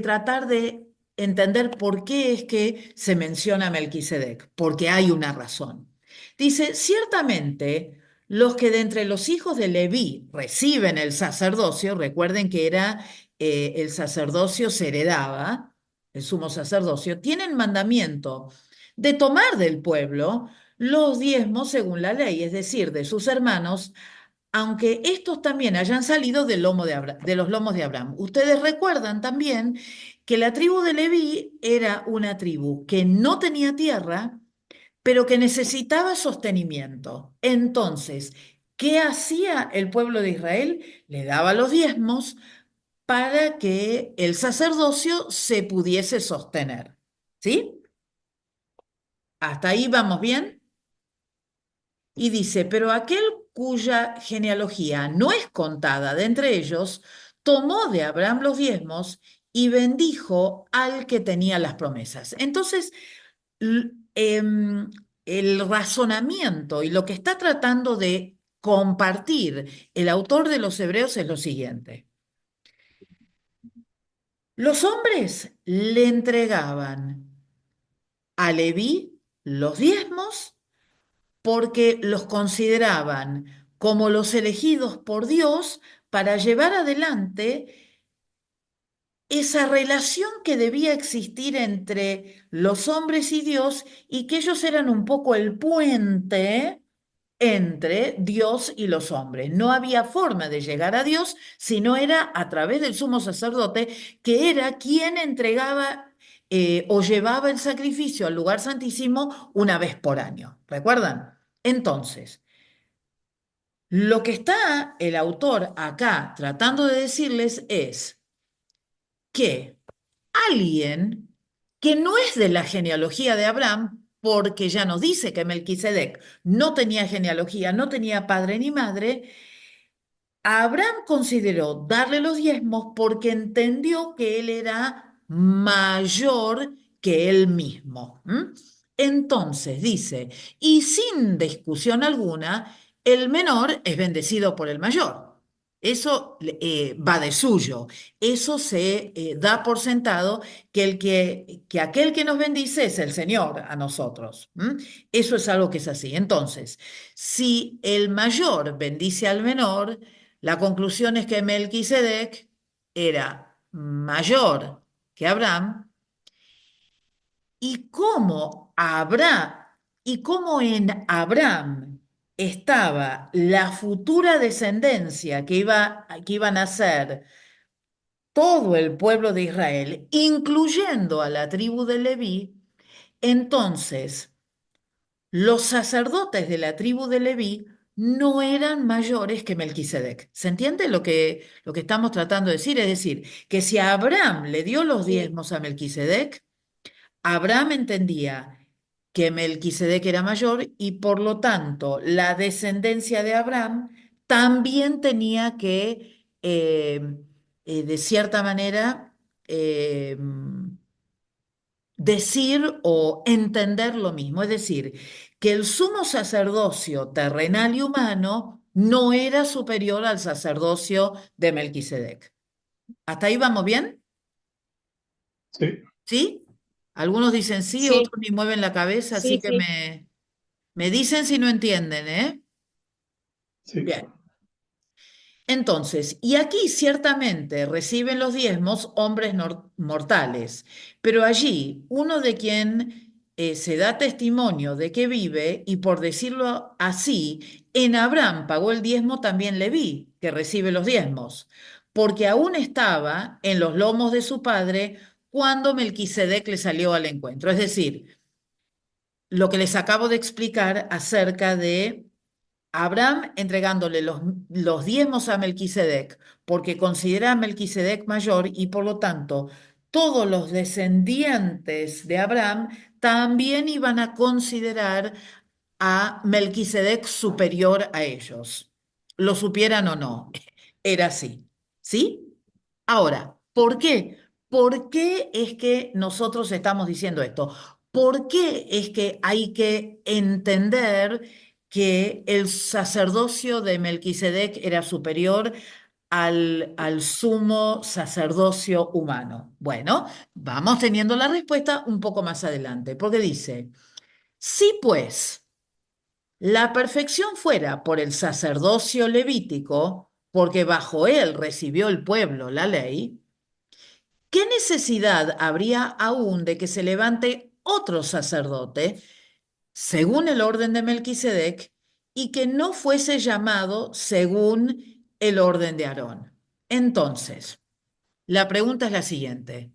Speaker 1: tratar de entender por qué es que se menciona a Melquisedec, porque hay una razón. Dice, ciertamente, los que de entre los hijos de Leví reciben el sacerdocio, recuerden que era el sacerdocio se heredaba, el sumo sacerdocio, tienen mandamiento de tomar del pueblo los diezmos según la ley, es decir, de sus hermanos, aunque estos también hayan salido de los lomos de Abraham. Ustedes recuerdan también que la tribu de Leví era una tribu que no tenía tierra, pero que necesitaba sostenimiento. Entonces, ¿qué hacía el pueblo de Israel? Le daba los diezmos para que el sacerdocio se pudiese sostener. ¿Sí? ¿Hasta ahí vamos bien? Y dice, pero aquel cuya genealogía no es contada de entre ellos, tomó de Abraham los diezmos y bendijo al que tenía las promesas. Entonces, el razonamiento y lo que está tratando de compartir el autor de los Hebreos es lo siguiente. Los hombres le entregaban a Leví los diezmos porque los consideraban como los elegidos por Dios para llevar adelante esa relación que debía existir entre los hombres y Dios y que ellos eran un poco el puente entre Dios y los hombres. No había forma de llegar a Dios si no era a través del sumo sacerdote, que era quien entregaba o llevaba el sacrificio al lugar santísimo una vez por año. ¿Recuerdan? Entonces, lo que está el autor acá tratando de decirles es que alguien que no es de la genealogía de Abraham, porque ya nos dice que Melquisedec no tenía genealogía, no tenía padre ni madre, Abraham consideró darle los diezmos porque entendió que él era mayor que él mismo. Entonces dice, y sin discusión alguna, el menor es bendecido por el mayor. Eso va de suyo. Eso se da por sentado que aquel que nos bendice es el Señor a nosotros. Eso es algo que es así. Entonces, si el mayor bendice al menor, la conclusión es que Melquisedec era mayor que Abraham y y cómo en Abraham estaba la futura descendencia que iban a ser todo el pueblo de Israel, incluyendo a la tribu de Leví, entonces los sacerdotes de la tribu de Leví no eran mayores que Melquisedec. ¿Se entiende lo que estamos tratando de decir? Es decir, que si Abraham le dio los
Speaker 3: Sí.
Speaker 1: diezmos a Melquisedec, Abraham entendía que Melquisedec era mayor y por lo tanto la descendencia de Abraham también tenía que, de cierta manera, decir o entender lo mismo. Es decir, que el sumo sacerdocio terrenal y humano no era superior al sacerdocio de Melquisedec. ¿Hasta ahí vamos bien?
Speaker 7: Sí,
Speaker 1: ¿Sí? Algunos dicen sí,
Speaker 3: Sí,
Speaker 1: otros ni mueven la cabeza, así
Speaker 3: sí,
Speaker 1: que
Speaker 3: sí.
Speaker 1: me dicen si no entienden, ¿eh?
Speaker 7: sí.
Speaker 1: Bien. Entonces, y aquí ciertamente reciben los diezmos hombres mortales, pero allí uno de quien se da testimonio de que vive, y por decirlo así, en Abraham pagó el diezmo también Leví, que recibe los diezmos, porque aún estaba en los lomos de su padre cuando Melquisedec le salió al encuentro. Es decir, lo que les acabo de explicar acerca de Abraham entregándole los diezmos a Melquisedec, porque considera a Melquisedec mayor y por lo tanto todos los descendientes de Abraham también iban a considerar a Melquisedec superior a ellos, lo supieran o no, era así, ¿sí? Ahora, ¿por qué? ¿Por qué es que nosotros estamos diciendo esto? ¿Por qué es que hay que entender que el sacerdocio de Melquisedec era superior al sumo sacerdocio humano? Bueno, vamos teniendo la respuesta un poco más adelante, porque dice, si pues la perfección fuera por el sacerdocio levítico, porque bajo él recibió el pueblo la ley, ¿qué necesidad habría aún de que se levante otro sacerdote, según el orden de Melquisedec, y que no fuese llamado según el orden de Aarón? Entonces, la pregunta es la siguiente.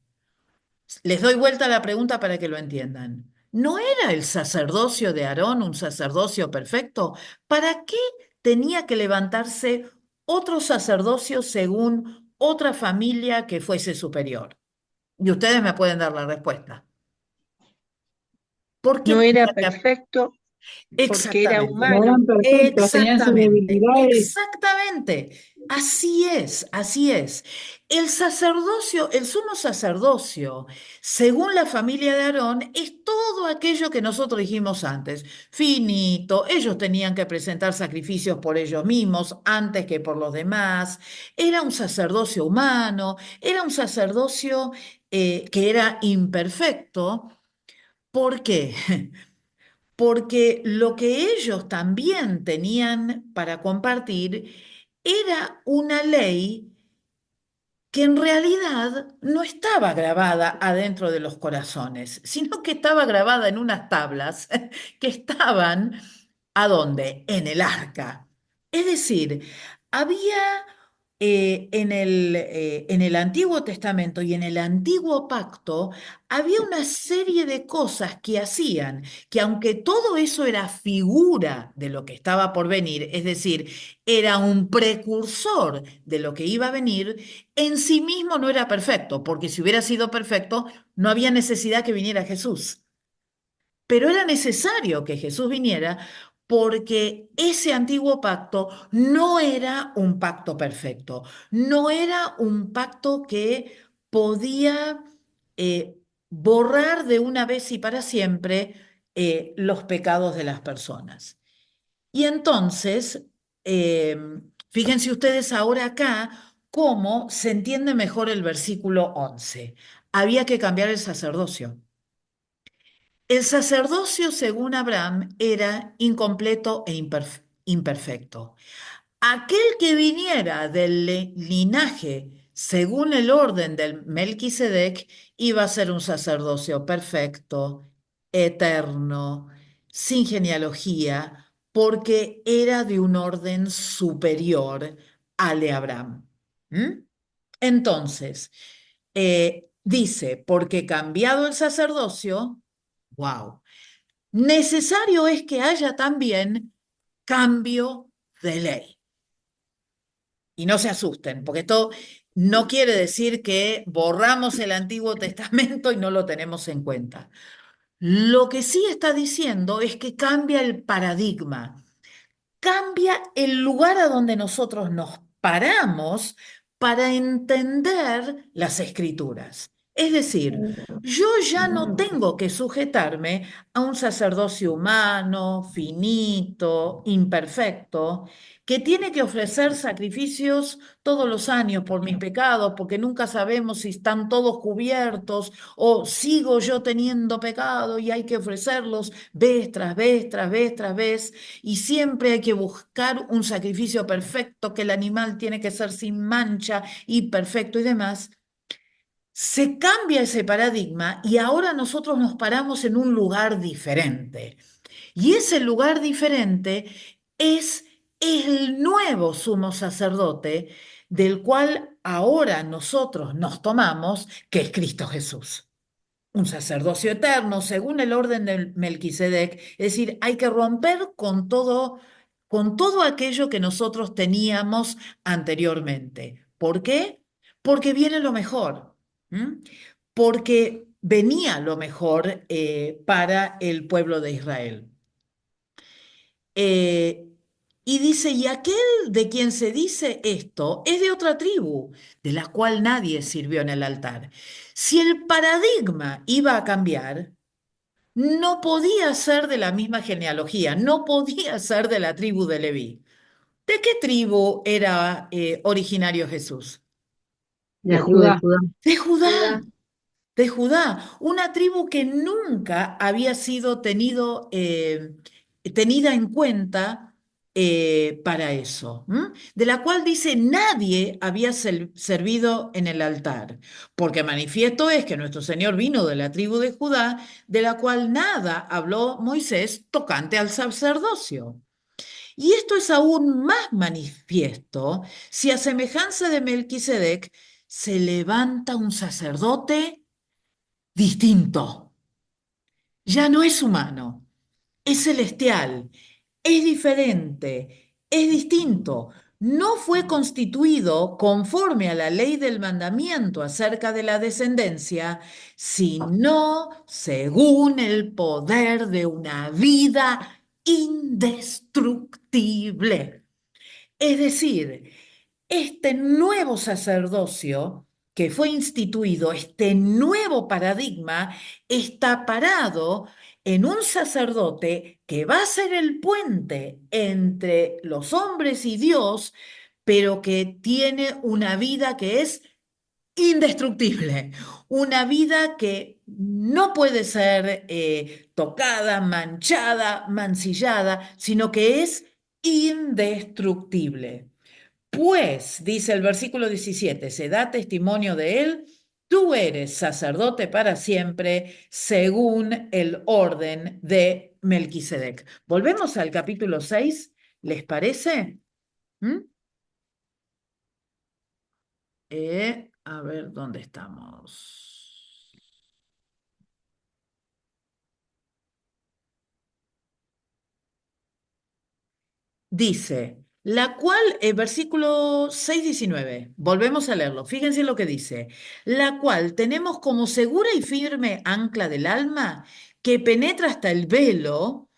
Speaker 1: Les doy vuelta a la pregunta para que lo entiendan. ¿No era el sacerdocio de Aarón un sacerdocio perfecto? ¿Para qué tenía que levantarse otro sacerdocio según otra familia que fuese superior? Y ustedes me pueden dar la respuesta. ¿Por qué
Speaker 2: No era
Speaker 1: tenía que...
Speaker 2: perfecto porque era
Speaker 1: Exactamente,
Speaker 8: No
Speaker 2: humano.
Speaker 8: eran perfectos, tenían sus
Speaker 1: exactamente,
Speaker 8: debilidades.
Speaker 1: exactamente. Así es, así es. El sacerdocio, el sumo sacerdocio, según la familia de Aarón, es todo aquello que nosotros dijimos antes. Finito, ellos tenían que presentar sacrificios por ellos mismos antes que por los demás. Era un sacerdocio humano, era un sacerdocio que era imperfecto. ¿Por qué? Porque lo que ellos también tenían para compartir era una ley que en realidad no estaba grabada adentro de los corazones, sino que estaba grabada en unas tablas que estaban, ¿a dónde? En el arca. Es decir, había en el Antiguo Testamento y en el Antiguo Pacto, había una serie de cosas que hacían que aunque todo eso era figura de lo que estaba por venir, es decir, era un precursor de lo que iba a venir, en sí mismo no era perfecto, porque si hubiera sido perfecto, no había necesidad que viniera Jesús. Pero era necesario que Jesús viniera porque ese antiguo pacto no era un pacto perfecto, no era un pacto que podía eh, borrar de una vez y para siempre los pecados de las personas. Y entonces, eh, fíjense ustedes ahora acá cómo se entiende mejor el versículo 11. Había que cambiar el sacerdocio. El sacerdocio, según Abraham, era incompleto e imperfecto. Aquel que viniera del linaje, según el orden del Melquisedec, iba a ser un sacerdocio perfecto, eterno, sin genealogía, porque era de un orden superior al de Abraham. ¿Mm? Entonces, dice, porque cambiado el sacerdocio, wow. Necesario es que haya también cambio de ley. Y no se asusten, porque esto no quiere decir que borramos el Antiguo Testamento y no lo tenemos en cuenta. Lo que sí está diciendo es que cambia el paradigma, cambia el lugar a donde nosotros nos paramos para entender las escrituras. Es decir, yo ya no tengo que sujetarme a un sacerdocio humano, finito, imperfecto, que tiene que ofrecer sacrificios todos los años por mis pecados, porque nunca sabemos si están todos cubiertos o sigo yo teniendo pecado y hay que ofrecerlos vez tras vez, tras vez, tras vez, y siempre hay que buscar un sacrificio perfecto, que el animal tiene que ser sin mancha y perfecto y demás. Se cambia ese paradigma y ahora nosotros nos paramos en un lugar diferente. Y ese lugar diferente es el nuevo sumo sacerdote del cual ahora nosotros nos tomamos, que es Cristo Jesús. Un sacerdocio eterno según el orden del Melquisedec, es decir, hay que romper con todo aquello que nosotros teníamos anteriormente. ¿Por qué? Porque viene lo mejor. ¿M? Porque venía lo mejor para el pueblo de Israel. Eh, y dice, y aquel de quien se dice esto es de otra tribu, de la cual nadie sirvió en el altar. Si el paradigma iba a cambiar, no podía ser de la misma genealogía, no podía ser de la tribu de Leví. ¿De qué tribu era originario Jesús?
Speaker 6: De
Speaker 2: De Judá.
Speaker 6: Judá.
Speaker 1: De Judá.
Speaker 3: Judá.
Speaker 1: De Judá, una tribu que nunca había sido tenida en cuenta para eso, ¿m? De la cual dice nadie había servido en el altar, porque manifiesto es que nuestro Señor vino de la tribu de Judá, de la cual nada habló Moisés tocante al sacerdocio. Y esto es aún más manifiesto si a semejanza de Melquisedec se levanta un sacerdote distinto. Ya no es humano, es celestial, es diferente, es distinto. No fue constituido conforme a la ley del mandamiento acerca de la descendencia, sino según el poder de una vida indestructible. Es decir, este nuevo sacerdocio que fue instituido, este nuevo paradigma, está parado en un sacerdote que va a ser el puente entre los hombres y Dios, pero que tiene una vida que es indestructible, una vida que no puede ser tocada, manchada, mancillada, sino que es indestructible. Pues, dice el versículo 17, se da testimonio de él, tú eres sacerdote para siempre según el orden de Melquisedec. Volvemos al capítulo 6, ¿les parece? ¿Mm? A ver, ¿dónde estamos? Dice, la cual, versículo 6:19, volvemos a leerlo, fíjense lo que dice, la cual tenemos como segura y firme ancla del alma que penetra hasta el velo,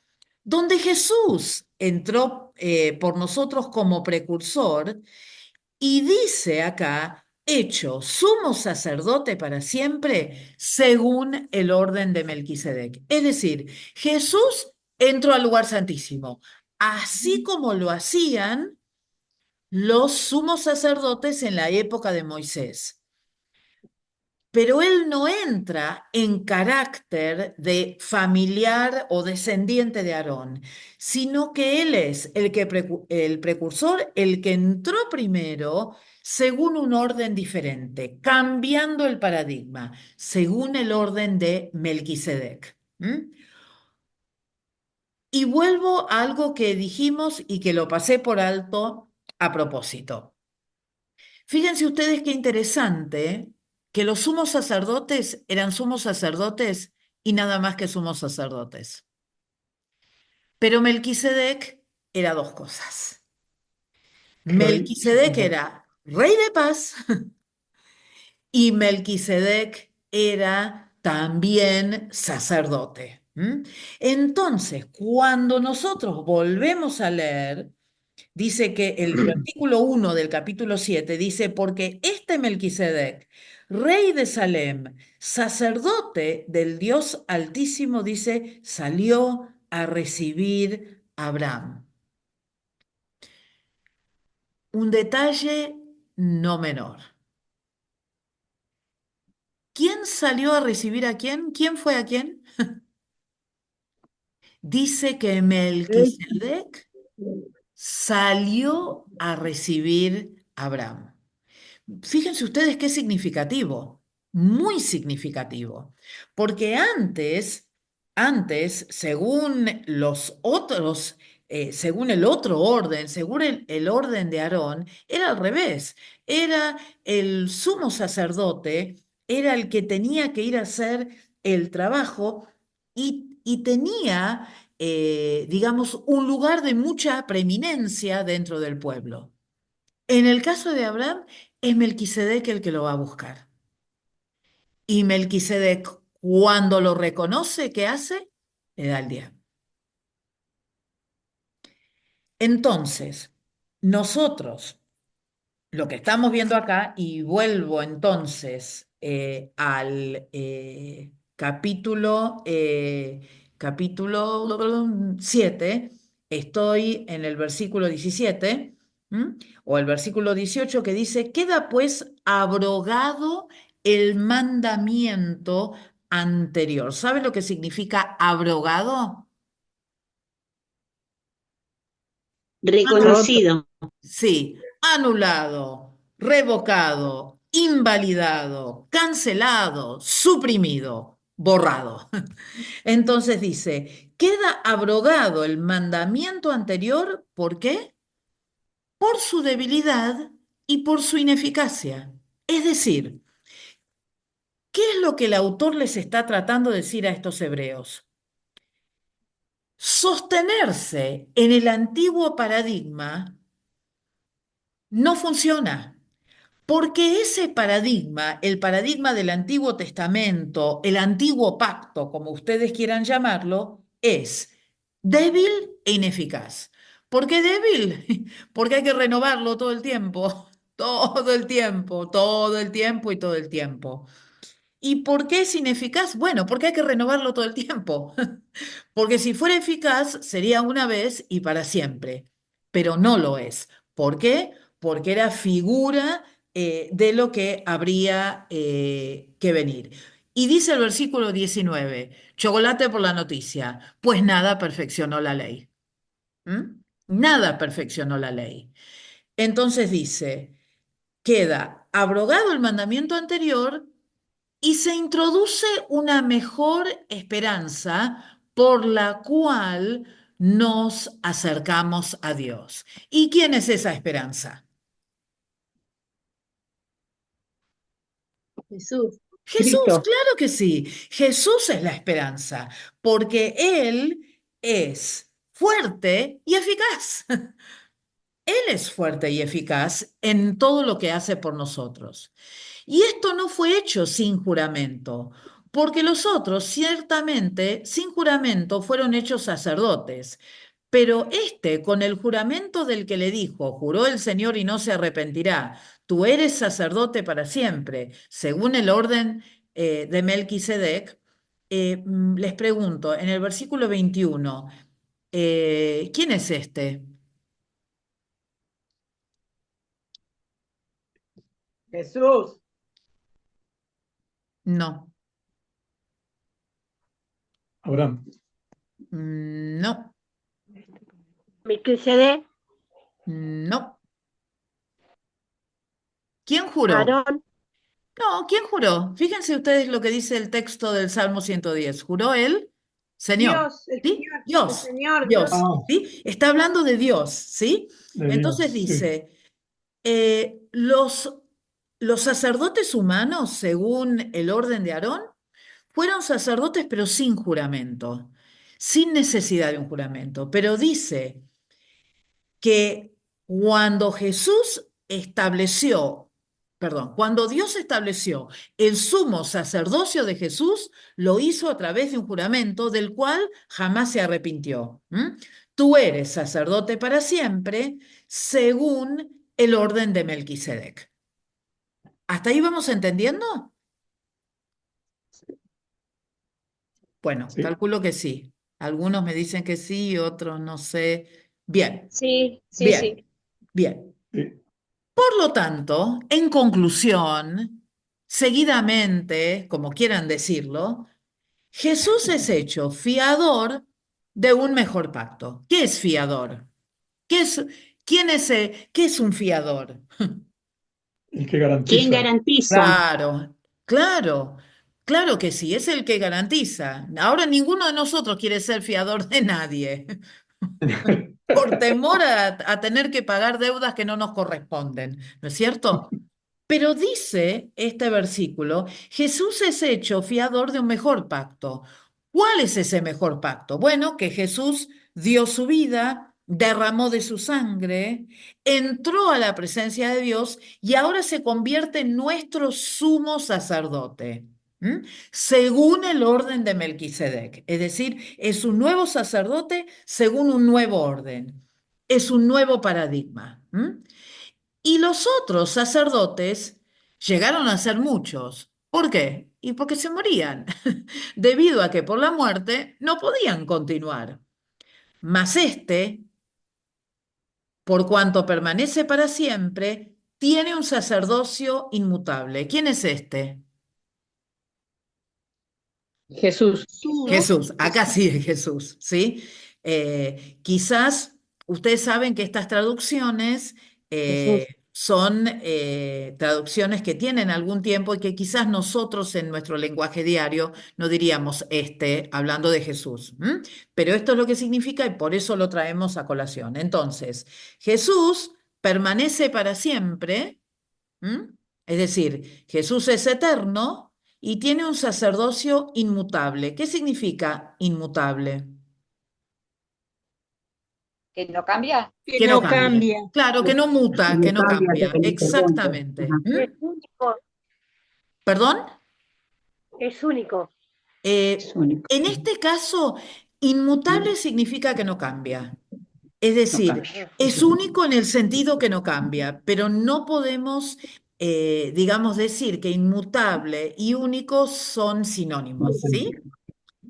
Speaker 1: donde Jesús entró por nosotros como precursor y dice acá, hecho sumo sacerdote para siempre, según el orden de Melquisedec. Es decir, Jesús entró al lugar santísimo, así como lo hacían los sumos sacerdotes en la época de Moisés. Pero él no entra en carácter de familiar o descendiente de Aarón, sino que él es el precursor, el que entró primero según un orden diferente, cambiando el paradigma, según el orden de Melquisedec. Y vuelvo a algo que dijimos y que lo pasé por alto a propósito. Fíjense ustedes qué interesante que los sumos sacerdotes eran sumos sacerdotes y nada más que sumos sacerdotes. Pero Melquisedec era dos cosas. Melquisedec era rey de paz y Melquisedec era también sacerdote. Entonces, cuando nosotros volvemos a leer, dice que el versículo 1 del capítulo 7 dice, porque este Melquisedec, rey de Salem, sacerdote del Dios Altísimo, dice, salió a recibir a Abraham. Un detalle no menor. ¿Quién salió a recibir a quién? ¿Quién fue a quién? Dice que Melquisedec salió a recibir a Abraham. Fíjense ustedes qué significativo, muy significativo, porque antes, según los otros, según el otro orden, según el orden de Aarón, era al revés, era el sumo sacerdote, era el que tenía que ir a hacer el trabajo y tenía, digamos, un lugar de mucha preeminencia dentro del pueblo. En el caso de Abraham, es Melquisedec el que lo va a buscar. Y Melquisedec, cuando lo reconoce, ¿qué hace? Le da el diezmo. Entonces, nosotros, lo que estamos viendo acá, y vuelvo entonces al capítulo 7, estoy en el versículo 17, o el versículo 18 que dice, queda pues abrogado el mandamiento anterior. ¿Sabe lo que significa abrogado?
Speaker 2: Reconocido.
Speaker 1: Sí, anulado, revocado, invalidado, cancelado, suprimido, borrado. Entonces dice, queda abrogado el mandamiento anterior, ¿por qué? Por su debilidad y por su ineficacia. Es decir, ¿qué es lo que el autor les está tratando de decir a estos hebreos? Sostenerse en el antiguo paradigma no funciona. Porque ese paradigma, el paradigma del Antiguo Testamento, el antiguo pacto, como ustedes quieran llamarlo, es débil e ineficaz. ¿Por qué débil? Porque hay que renovarlo todo el tiempo, todo el tiempo, todo el tiempo y todo el tiempo. ¿Y por qué es ineficaz? Bueno, porque hay que renovarlo todo el tiempo. Porque si fuera eficaz, sería una vez y para siempre, pero no lo es. ¿Por qué? Porque era figura de lo que habría que venir. Y dice el versículo 19, chocolate por la noticia, pues nada perfeccionó la ley. ¿Mm? Nada perfeccionó la ley. Entonces dice, queda abrogado el mandamiento anterior y se introduce una mejor esperanza por la cual nos acercamos a Dios. ¿Y quién es esa esperanza?
Speaker 3: Jesús.
Speaker 1: Jesús,
Speaker 2: Cristo.
Speaker 1: claro que sí. Jesús es la esperanza, porque Él es fuerte y eficaz. Él es fuerte y eficaz en todo lo que hace por nosotros. Y esto no fue hecho sin juramento, porque los otros ciertamente sin juramento fueron hechos sacerdotes. Pero este, con el juramento del que le dijo, juró el Señor y no se arrepentirá, tú eres sacerdote para siempre, según el orden de Melquisedec, les pregunto, en el versículo 21, ¿quién es este?
Speaker 4: Jesús.
Speaker 1: No,
Speaker 7: Abraham.
Speaker 1: no,
Speaker 3: Melquisedec,
Speaker 1: no. ¿Quién juró?
Speaker 3: Aarón,
Speaker 1: No, ¿quién juró? Fíjense ustedes lo que dice el texto del Salmo 110. ¿Juró él? Señor.
Speaker 4: Dios, el
Speaker 1: ¿Sí?
Speaker 4: Señor, el
Speaker 1: Dios.
Speaker 4: Señor,
Speaker 1: Dios.
Speaker 7: Ah,
Speaker 1: ¿Sí? Está hablando de Dios, ¿sí?
Speaker 7: de
Speaker 1: Entonces
Speaker 7: Dios, sí.
Speaker 1: dice, los sacerdotes humanos, según el orden de Aarón, fueron sacerdotes pero sin juramento, sin necesidad de un juramento. Pero dice que cuando Jesús estableció, perdón, cuando Dios estableció el sumo sacerdocio de Jesús, lo hizo a través de un juramento del cual jamás se arrepintió. Tú eres sacerdote para siempre, según el orden de Melquisedec. ¿Hasta ahí vamos entendiendo? Bueno,
Speaker 7: Sí.
Speaker 1: calculo que sí. Algunos me dicen que sí, otros no sé. Bien,
Speaker 5: Sí, sí,
Speaker 1: bien,
Speaker 5: sí.
Speaker 1: bien.
Speaker 7: Sí.
Speaker 1: Por lo tanto, en conclusión, seguidamente, como quieran decirlo, Jesús es hecho fiador de un mejor pacto. ¿Qué es fiador? ¿Qué es, qué es un fiador?
Speaker 7: El que
Speaker 2: ¿Quién
Speaker 7: garantiza.
Speaker 2: garantiza?
Speaker 1: Claro, claro, claro que sí, es el que garantiza. Ahora ninguno de nosotros quiere ser fiador de nadie, por temor a tener que pagar deudas que no nos corresponden, ¿no es cierto? Pero dice este versículo, Jesús es hecho fiador de un mejor pacto. ¿Cuál es ese mejor pacto? Bueno, que Jesús dio su vida, derramó de su sangre, entró a la presencia de Dios y ahora se convierte en nuestro sumo sacerdote, ¿m? Según el orden de Melquisedec. Es decir, es un nuevo sacerdote según un nuevo orden. Es un nuevo paradigma. Y los otros sacerdotes llegaron a ser muchos. ¿Por qué? Y porque se morían, debido a que por la muerte no podían continuar. Mas este, por cuanto permanece para siempre, tiene un sacerdocio inmutable. ¿Quién es este?
Speaker 2: Jesús.
Speaker 1: Jesús, acá sí es Jesús, ¿sí? Quizás ustedes saben que estas traducciones son traducciones que tienen algún tiempo y que quizás nosotros en nuestro lenguaje diario no diríamos hablando de Jesús. Pero esto es lo que significa y por eso lo traemos a colación. Entonces, Jesús permanece para siempre, es decir, Jesús es eterno y tiene un sacerdocio inmutable. ¿Qué significa inmutable?
Speaker 5: Que no cambia.
Speaker 2: Que
Speaker 1: Que no
Speaker 2: no
Speaker 1: cambia.
Speaker 2: cambia.
Speaker 1: Claro, que no muta, que no cambia. Exactamente.
Speaker 3: es único,
Speaker 1: ¿Perdón?
Speaker 3: es único.
Speaker 2: Es único.
Speaker 1: En este caso, inmutable significa que no cambia. Es decir,
Speaker 2: cambia.
Speaker 1: es único en el sentido que no cambia, pero no podemos, digamos, decir que inmutable y único son sinónimos, ¿sí?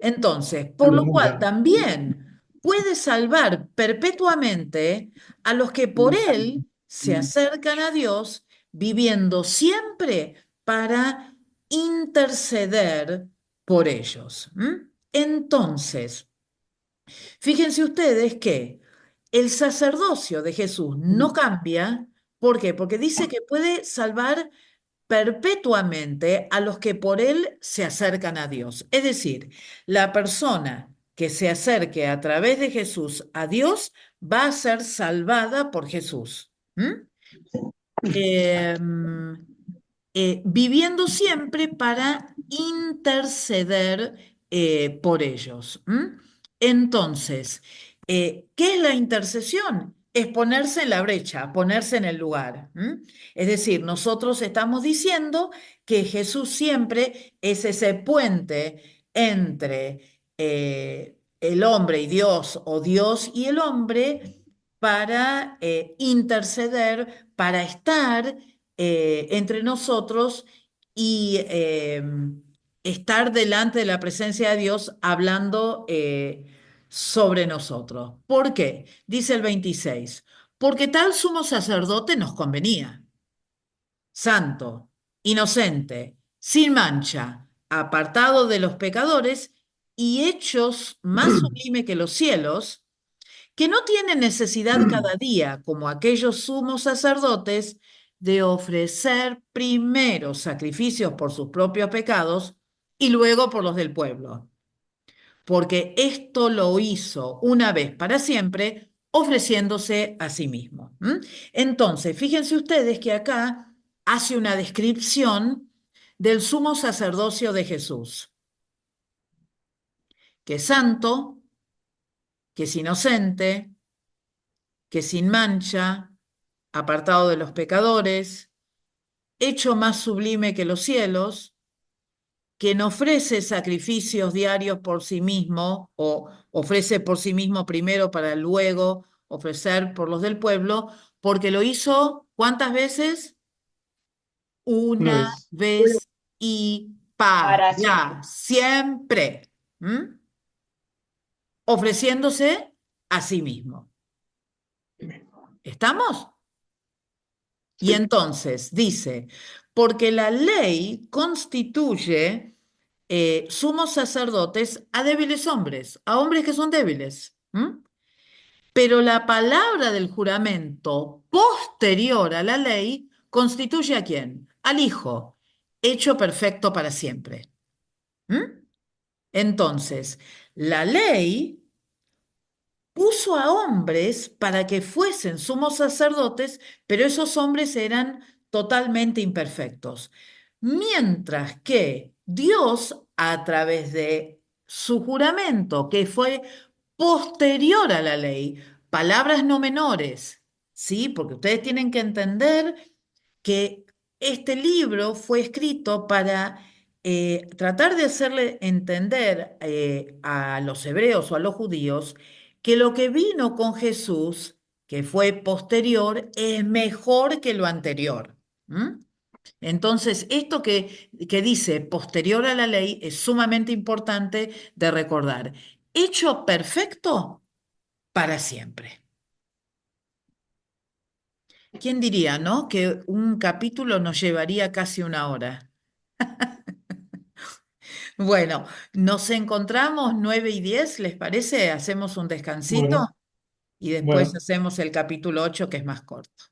Speaker 1: Entonces, por lo cual también puede salvar perpetuamente a los que por él se acercan a Dios, viviendo siempre para interceder por ellos. Entonces, fíjense ustedes que el sacerdocio de Jesús no cambia ¿Por qué? Porque dice que puede salvar perpetuamente a los que por él se acercan a Dios. Es decir, la persona que se acerque a través de Jesús a Dios va a ser salvada por Jesús. ¿Mm? Viviendo siempre para interceder por ellos. ¿Mm? Entonces, ¿qué es la intercesión? Es ponerse en la brecha, ponerse en el lugar. ¿Mm? Es decir, nosotros estamos diciendo que Jesús siempre es ese puente entre el hombre y Dios o Dios y el hombre para interceder, para estar entre nosotros y estar delante de la presencia de Dios hablando sobre nosotros. ¿Por qué? Dice el 26, porque tal sumo sacerdote nos convenía, santo, inocente, sin mancha, apartado de los pecadores y hechos más sublime que los cielos, que no tiene necesidad cada día, como aquellos sumos sacerdotes, de ofrecer primero sacrificios por sus propios pecados y luego por los del pueblo, porque esto lo hizo una vez para siempre, ofreciéndose a sí mismo. ¿Mm? Entonces, fíjense ustedes que acá hace una descripción del sumo sacerdocio de Jesús, que es santo, que es inocente, que es sin mancha, apartado de los pecadores, hecho más sublime que los cielos, que no ofrece sacrificios diarios por sí mismo o ofrece por sí mismo primero para luego ofrecer por los del pueblo, porque lo hizo ¿cuántas veces?
Speaker 7: Una
Speaker 1: Una
Speaker 7: vez.
Speaker 1: vez y
Speaker 4: Para
Speaker 1: para siempre. ¿Mm? Ofreciéndose a sí mismo. ¿Estamos? Y entonces dice, porque la ley constituye sumos sacerdotes a débiles hombres, a hombres que son débiles. ¿M? Pero la palabra del juramento posterior a la ley constituye ¿a quién? Al Hijo, hecho perfecto para siempre. ¿M? Entonces, la ley puso a hombres para que fuesen sumos sacerdotes, pero esos hombres eran totalmente imperfectos. Mientras que Dios, a través de su juramento, que fue posterior a la ley, palabras no menores, ¿sí? Porque ustedes tienen que entender que este libro fue escrito para tratar de hacerle entender a los hebreos o a los judíos que lo que vino con Jesús, que fue posterior, es mejor que lo anterior. ¿M? Entonces, esto que dice posterior a la ley es sumamente importante de recordar. Hecho perfecto para siempre. ¿Quién diría, no? Que un capítulo nos llevaría casi una hora. Bueno, nos encontramos 9:10, ¿les parece? Hacemos un descansito
Speaker 7: Bueno,
Speaker 1: y después
Speaker 7: bueno,
Speaker 1: hacemos el capítulo 8, que es más corto.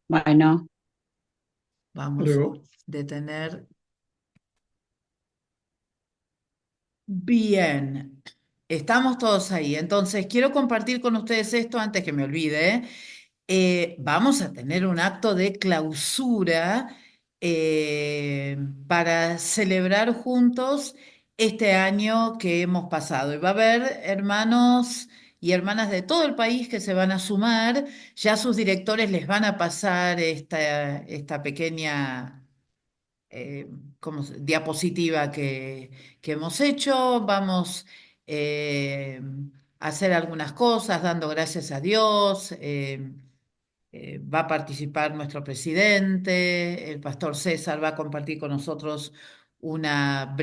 Speaker 2: Bueno,
Speaker 1: Vamos a
Speaker 7: luego.
Speaker 1: detener. Bien, estamos todos ahí. Entonces, quiero compartir con ustedes esto antes que me olvide. Vamos a tener un acto de clausura para celebrar juntos este año que hemos pasado. Y va a haber hermanos y hermanas de todo el país que se van a sumar. Ya sus directores les van a pasar esta pequeña eh, diapositiva que hemos hecho. Vamos a hacer algunas cosas dando gracias a Dios. Va a participar nuestro presidente, el pastor César va a compartir con nosotros una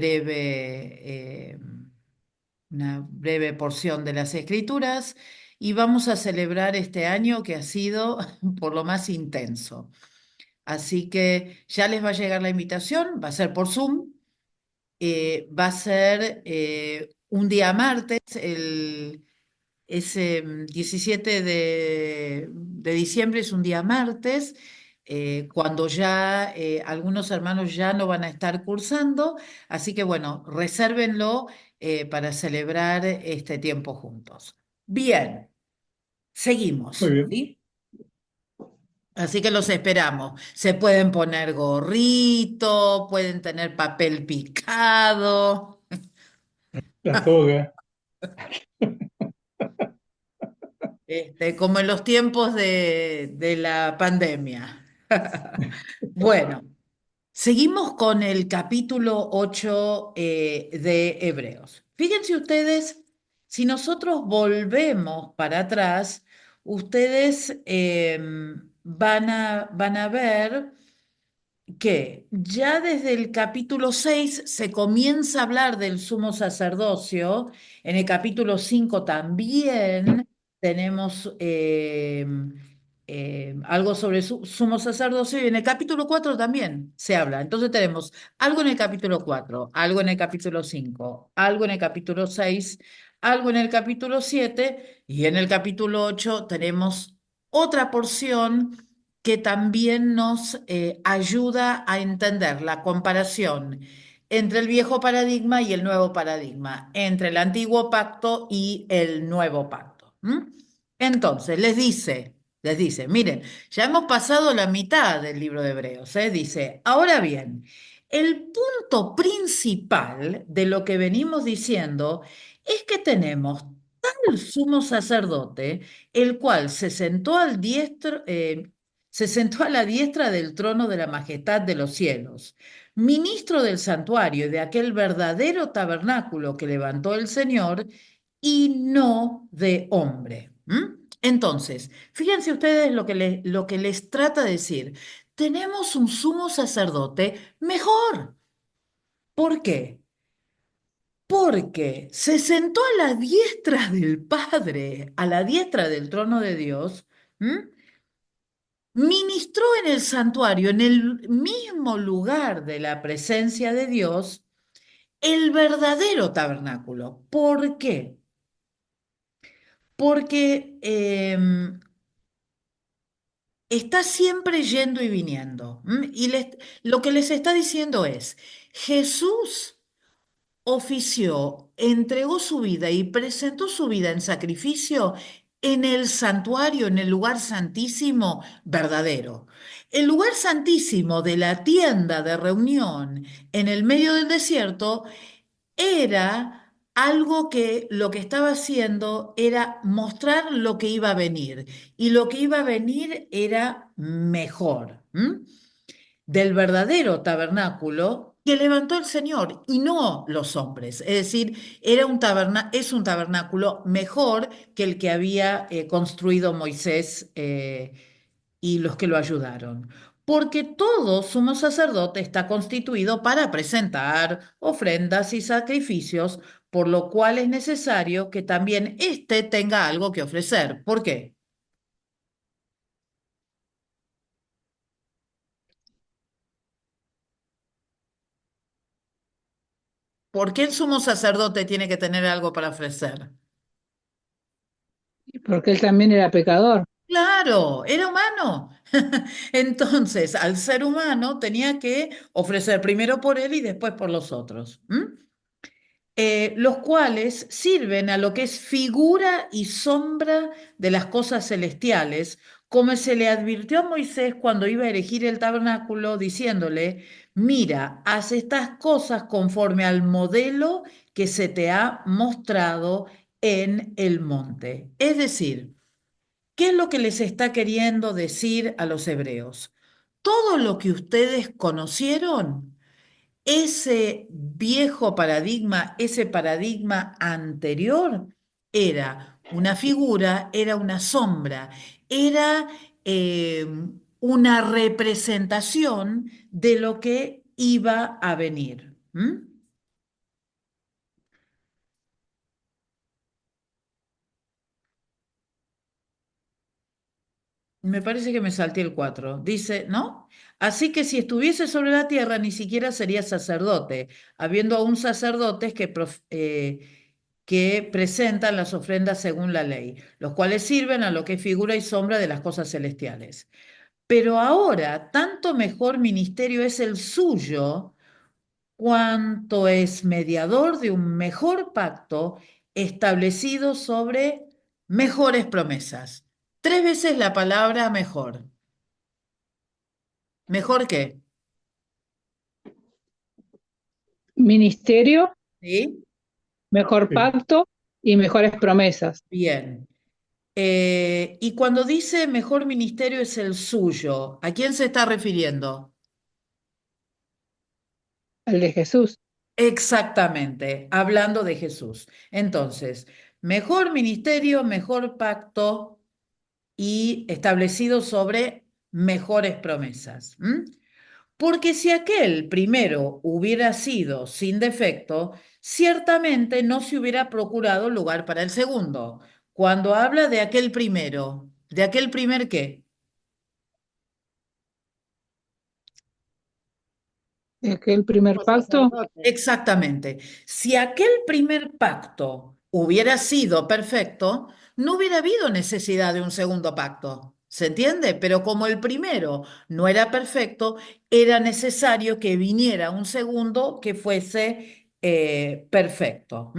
Speaker 1: una breve porción de las Escrituras y vamos a celebrar este año que ha sido por lo más intenso. Así que ya les va a llegar la invitación, va a ser por Zoom, va a ser un día martes, ese 17 de diciembre es un día martes, cuando ya algunos hermanos ya no van a estar cursando, así que bueno, resérvenlo para celebrar este tiempo juntos. Bien, seguimos,
Speaker 7: Muy bien.
Speaker 1: ¿sí? Así que los esperamos. Se pueden poner gorrito, pueden tener papel picado.
Speaker 7: La toga.
Speaker 1: Como en los tiempos de la pandemia. Bueno, seguimos con el capítulo 8 de Hebreos. Fíjense ustedes, si nosotros volvemos para atrás, ustedes van a ver que ya desde el capítulo 6 se comienza a hablar del sumo sacerdocio, en el capítulo 5 también tenemos algo sobre sumo sacerdocio y en el capítulo 4 también se habla. Entonces tenemos algo en el capítulo 4, algo en el capítulo 5, algo en el capítulo 6, algo en el capítulo 7 y en el capítulo 8 tenemos otra porción que también nos ayuda a entender la comparación entre el viejo paradigma y el nuevo paradigma, entre el antiguo pacto y el nuevo pacto. Entonces, les dice, miren, ya hemos pasado la mitad del libro de Hebreos, dice, ahora bien, el punto principal de lo que venimos diciendo es que tenemos tal sumo sacerdote, el cual se sentó a la diestra del trono de la majestad de los cielos, ministro del santuario y de aquel verdadero tabernáculo que levantó el Señor y no de hombre. Entonces, fíjense ustedes lo que les trata de decir. Tenemos un sumo sacerdote mejor. ¿Por qué? Porque se sentó a la diestra del Padre, a la diestra del trono de Dios. Ministró en el santuario, en el mismo lugar de la presencia de Dios, el verdadero tabernáculo. ¿Por qué? Porque está siempre yendo y viniendo. Y lo que les está diciendo es, Jesús ofició, entregó su vida y presentó su vida en sacrificio en el santuario, en el lugar santísimo verdadero. El lugar santísimo de la tienda de reunión en el medio del desierto era algo que lo que estaba haciendo era mostrar lo que iba a venir. Y lo que iba a venir era mejor. Del verdadero tabernáculo que levantó el Señor y no los hombres. Es decir, es un tabernáculo mejor que el que había construido Moisés y los que lo ayudaron. Porque todo sumo sacerdote está constituido para presentar ofrendas y sacrificios, por lo cual es necesario que también éste tenga algo que ofrecer. ¿Por qué? ¿Por qué el sumo sacerdote tiene que tener algo para ofrecer?
Speaker 8: Porque él también era pecador.
Speaker 1: Claro, era humano. Entonces, al ser humano tenía que ofrecer primero por él y después por los otros. Los cuales sirven a lo que es figura y sombra de las cosas celestiales, como se le advirtió a Moisés cuando iba a erigir el tabernáculo, diciéndole, mira, haz estas cosas conforme al modelo que se te ha mostrado en el monte. Es decir, ¿qué es lo que les está queriendo decir a los hebreos? Todo lo que ustedes conocieron, ese viejo paradigma, ese paradigma anterior, era una figura, era una sombra, era eh, una representación de lo que iba a venir. Me parece que me salté el 4. Dice, ¿no? Así que si estuviese sobre la tierra, ni siquiera sería sacerdote, habiendo aún sacerdotes que presentan las ofrendas según la ley, los cuales sirven a lo que es figura y sombra de las cosas celestiales. Pero ahora, tanto mejor ministerio es el suyo, cuanto es mediador de un mejor pacto establecido sobre mejores promesas. 3 veces la palabra mejor. ¿Mejor qué?
Speaker 8: Ministerio,
Speaker 1: ¿Sí?
Speaker 8: mejor
Speaker 7: Sí.
Speaker 8: pacto y mejores promesas.
Speaker 1: Bien. Y cuando dice mejor ministerio es el suyo, ¿a quién se está refiriendo?
Speaker 8: El de Jesús.
Speaker 1: Exactamente, hablando de Jesús. Entonces, mejor ministerio, mejor pacto y establecido sobre mejores promesas. Porque si aquel primero hubiera sido sin defecto, ciertamente no se hubiera procurado lugar para el segundo. Cuando habla de aquel primero, ¿de aquel primer qué?
Speaker 8: Es que el primer
Speaker 4: Como
Speaker 8: pacto,
Speaker 4: sacerdote.
Speaker 1: Exactamente. Si aquel primer pacto hubiera sido perfecto, no hubiera habido necesidad de un segundo pacto. ¿Se entiende? Pero como el primero no era perfecto, era necesario que viniera un segundo que fuese perfecto.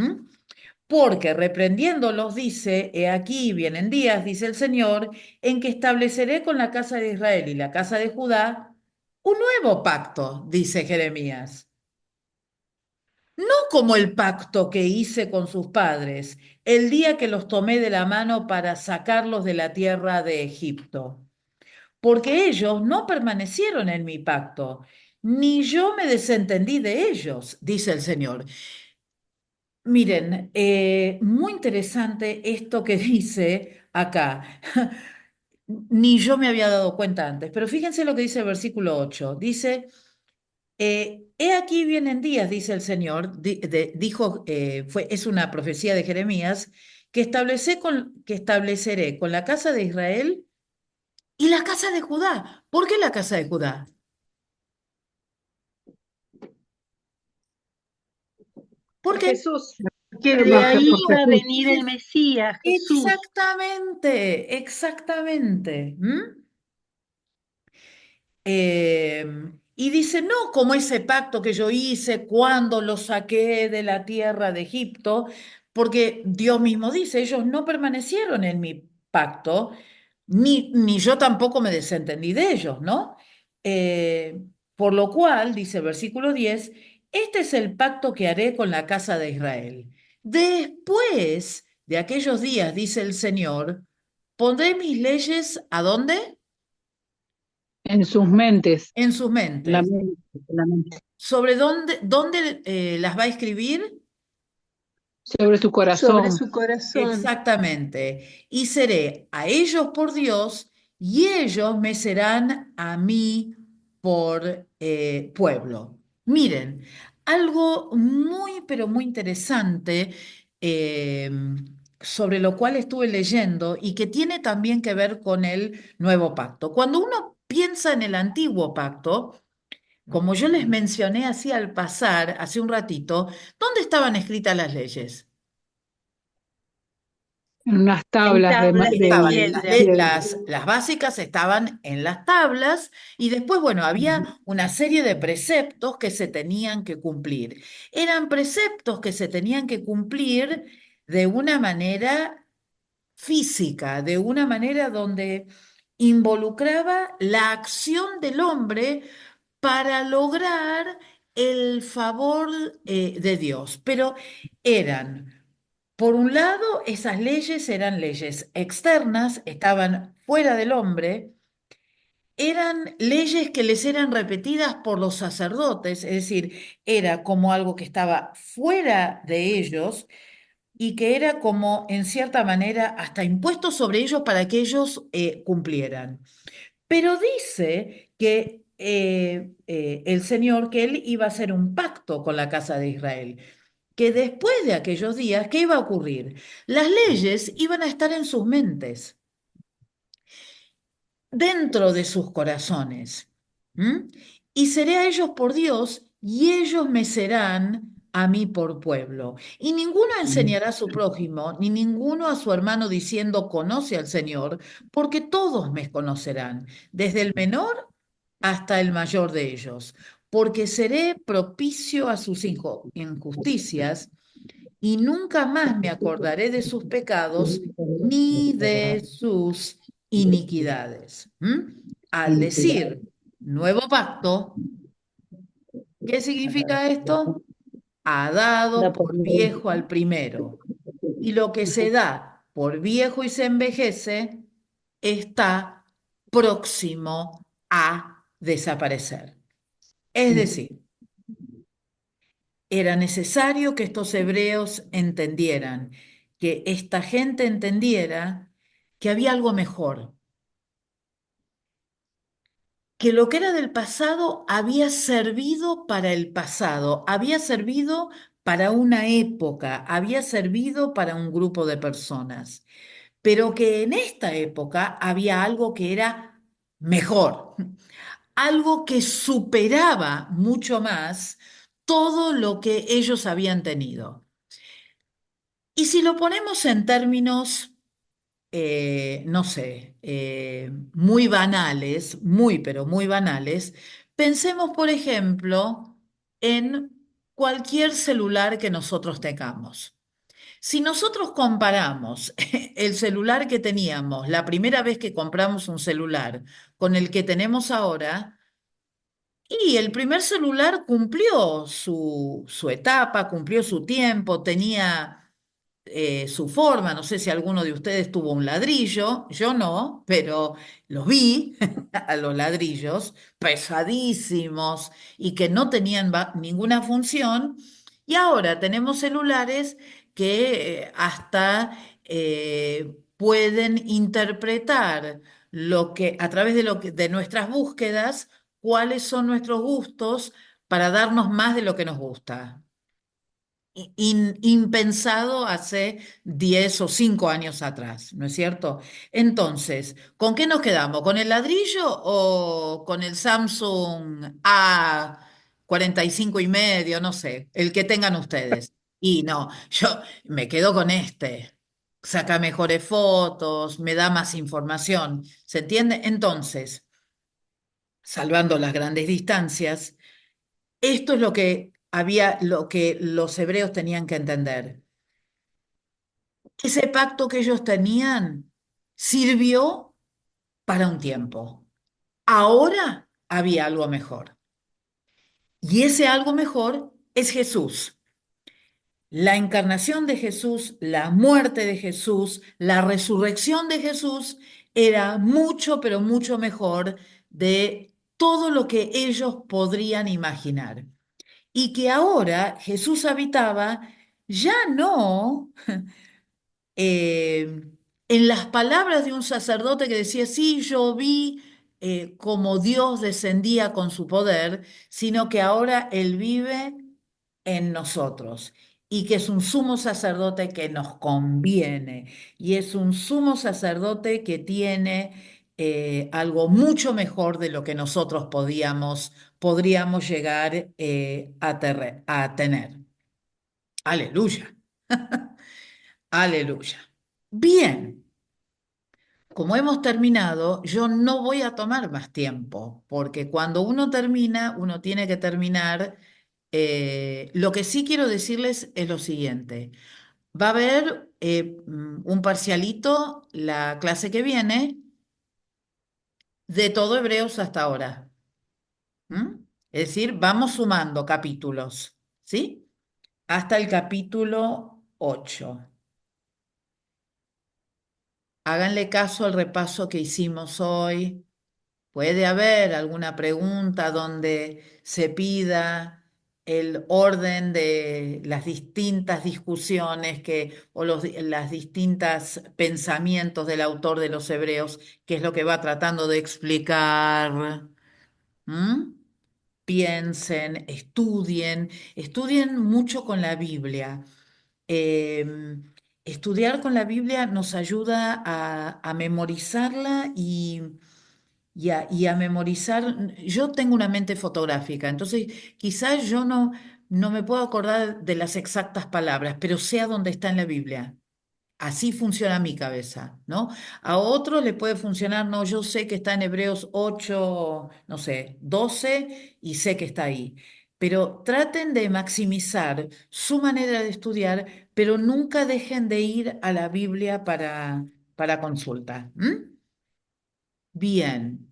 Speaker 1: Porque reprendiéndolos dice, he aquí vienen días, dice el Señor, en que estableceré con la casa de Israel y la casa de Judá un nuevo pacto, dice Jeremías. No como el pacto que hice con sus padres el día que los tomé de la mano para sacarlos de la tierra de Egipto, porque ellos no permanecieron en mi pacto, ni yo me desentendí de ellos, dice el Señor. Miren, muy interesante esto que dice acá. Ni yo me había dado cuenta antes, pero fíjense lo que dice el versículo 8. Dice, he aquí vienen días, dice el Señor, dijo, es una profecía de Jeremías, que estableceré con la casa de Israel y la casa de Judá. ¿Por qué la casa de Judá?
Speaker 4: Por
Speaker 1: Porque
Speaker 4: Jesús.
Speaker 3: Que
Speaker 8: por
Speaker 3: de ahí
Speaker 8: Jesús.
Speaker 3: iba a venir el Mesías, Jesús.
Speaker 1: exactamente, exactamente. Y dice, no como ese pacto que yo hice cuando los saqué de la tierra de Egipto, porque Dios mismo dice, ellos no permanecieron en mi pacto, ni yo tampoco me desentendí de ellos, ¿no? Eh, por lo cual, dice el versículo 10, este es el pacto que haré con la casa de Israel. Después de aquellos días, dice el Señor, pondré mis leyes, ¿a dónde?
Speaker 8: En sus mentes.
Speaker 1: En sus
Speaker 8: La
Speaker 1: mentes.
Speaker 8: mente, la mente.
Speaker 1: ¿Sobre dónde las va a escribir?
Speaker 8: Sobre su
Speaker 3: Sobre
Speaker 8: corazón.
Speaker 3: su corazón.
Speaker 1: Exactamente. Y seré a ellos por Dios y ellos me serán a mí por pueblo. Miren, algo muy, pero muy interesante eh, sobre lo cual estuve leyendo y que tiene también que ver con el nuevo pacto. Cuando uno piensa en el antiguo pacto, como yo les mencioné así al pasar, hace un ratito, ¿dónde estaban escritas las leyes?
Speaker 8: En unas
Speaker 3: En
Speaker 8: tablas
Speaker 3: tablas de
Speaker 1: Estaban
Speaker 3: piedra.
Speaker 8: piedra.
Speaker 1: las básicas estaban en las tablas y después, bueno, había una serie de preceptos que se tenían que cumplir. Eran preceptos que se tenían que cumplir de una manera física, de una manera donde involucraba la acción del hombre para lograr el favor de Dios. Pero eran, por un lado, esas leyes eran leyes externas, estaban fuera del hombre, eran leyes que les eran repetidas por los sacerdotes, es decir, era como algo que estaba fuera de ellos y que era como, en cierta manera, hasta impuesto sobre ellos para que ellos cumplieran. Pero dice que el Señor, que él iba a hacer un pacto con la casa de Israel, que después de aquellos días, ¿qué iba a ocurrir? Las leyes iban a estar en sus mentes, dentro de sus corazones. ¿Mm? Y seré a ellos por Dios y ellos me serán a mí por pueblo. Y ninguno enseñará a su prójimo, ni ninguno a su hermano diciendo, conoce al Señor, porque todos me conocerán, desde el menor hasta el mayor de ellos, porque seré propicio a sus injusticias y nunca más me acordaré de sus pecados ni de sus iniquidades. Al decir nuevo pacto, ¿qué significa esto? Ha dado por viejo al primero. Y lo que se da por viejo y se envejece está próximo a desaparecer. Es decir, era necesario que estos hebreos entendieran, que esta gente entendiera que había algo mejor, que lo que era del pasado había servido para el pasado, había servido para una época, había servido para un grupo de personas, pero que en esta época había algo que era mejor, algo que superaba mucho más todo lo que ellos habían tenido. Y si lo ponemos en términos, no sé, muy banales, muy, pero muy banales, pensemos, por ejemplo, en cualquier celular que nosotros tengamos. Si nosotros comparamos el celular que teníamos la primera vez que compramos un celular con el que tenemos ahora, y el primer celular cumplió su etapa, cumplió su tiempo, tenía su forma. No sé si alguno de ustedes tuvo un ladrillo, yo no, pero los vi a los ladrillos, pesadísimos y que no tenían ninguna función. Y ahora tenemos celulares que hasta pueden interpretar lo que, a través de, de nuestras búsquedas, cuáles son nuestros gustos para darnos más de lo que nos gusta. Impensado hace 10 o 5 años atrás, ¿no es cierto? Entonces, ¿con qué nos quedamos? ¿Con el ladrillo o con el Samsung A45 y medio? No sé, el que tengan ustedes. Y no, yo me quedo con este. Saca mejores fotos, me da más información. ¿Se entiende? Entonces, salvando las grandes distancias, esto es lo que había, lo que los hebreos tenían que entender. Ese pacto que ellos tenían sirvió para un tiempo. Ahora había algo mejor. Y ese algo mejor es Jesús. La encarnación de Jesús, la muerte de Jesús, la resurrección de Jesús era mucho, pero mucho mejor de todo lo que ellos podrían imaginar. Y que ahora Jesús habitaba ya no eh, en las palabras de un sacerdote que decía, sí, yo vi cómo Dios descendía con su poder, sino que ahora Él vive en nosotros y que es un sumo sacerdote que nos conviene y es un sumo sacerdote que tiene algo mucho mejor de lo que nosotros podríamos llegar a tener. Aleluya. Aleluya. Bien, como hemos terminado, yo no voy a tomar más tiempo, porque cuando uno termina, uno tiene que terminar. Lo que sí quiero decirles es lo siguiente. Va a haber un parcialito la clase que viene de todo Hebreos hasta ahora. Es decir, vamos sumando capítulos, ¿sí? Hasta el capítulo 8. Háganle caso al repaso que hicimos hoy. Puede haber alguna pregunta donde se pida el orden de las distintas discusiones o las distintas pensamientos del autor de los Hebreos, que es lo que va tratando de explicar. ¿Mm? Piensen, estudien mucho con la Biblia. Estudiar con la Biblia nos ayuda a memorizarla y a memorizar. Yo tengo una mente fotográfica, entonces quizás yo no, no me puedo acordar de las exactas palabras, pero sé a dónde está en la Biblia. Así funciona mi cabeza, ¿no? A otros le puede funcionar, no, yo sé que está en Hebreos 8, no sé, 12 y sé que está ahí. Pero traten de maximizar su manera de estudiar, pero nunca dejen de ir a la Biblia para consulta. ¿M? Bien.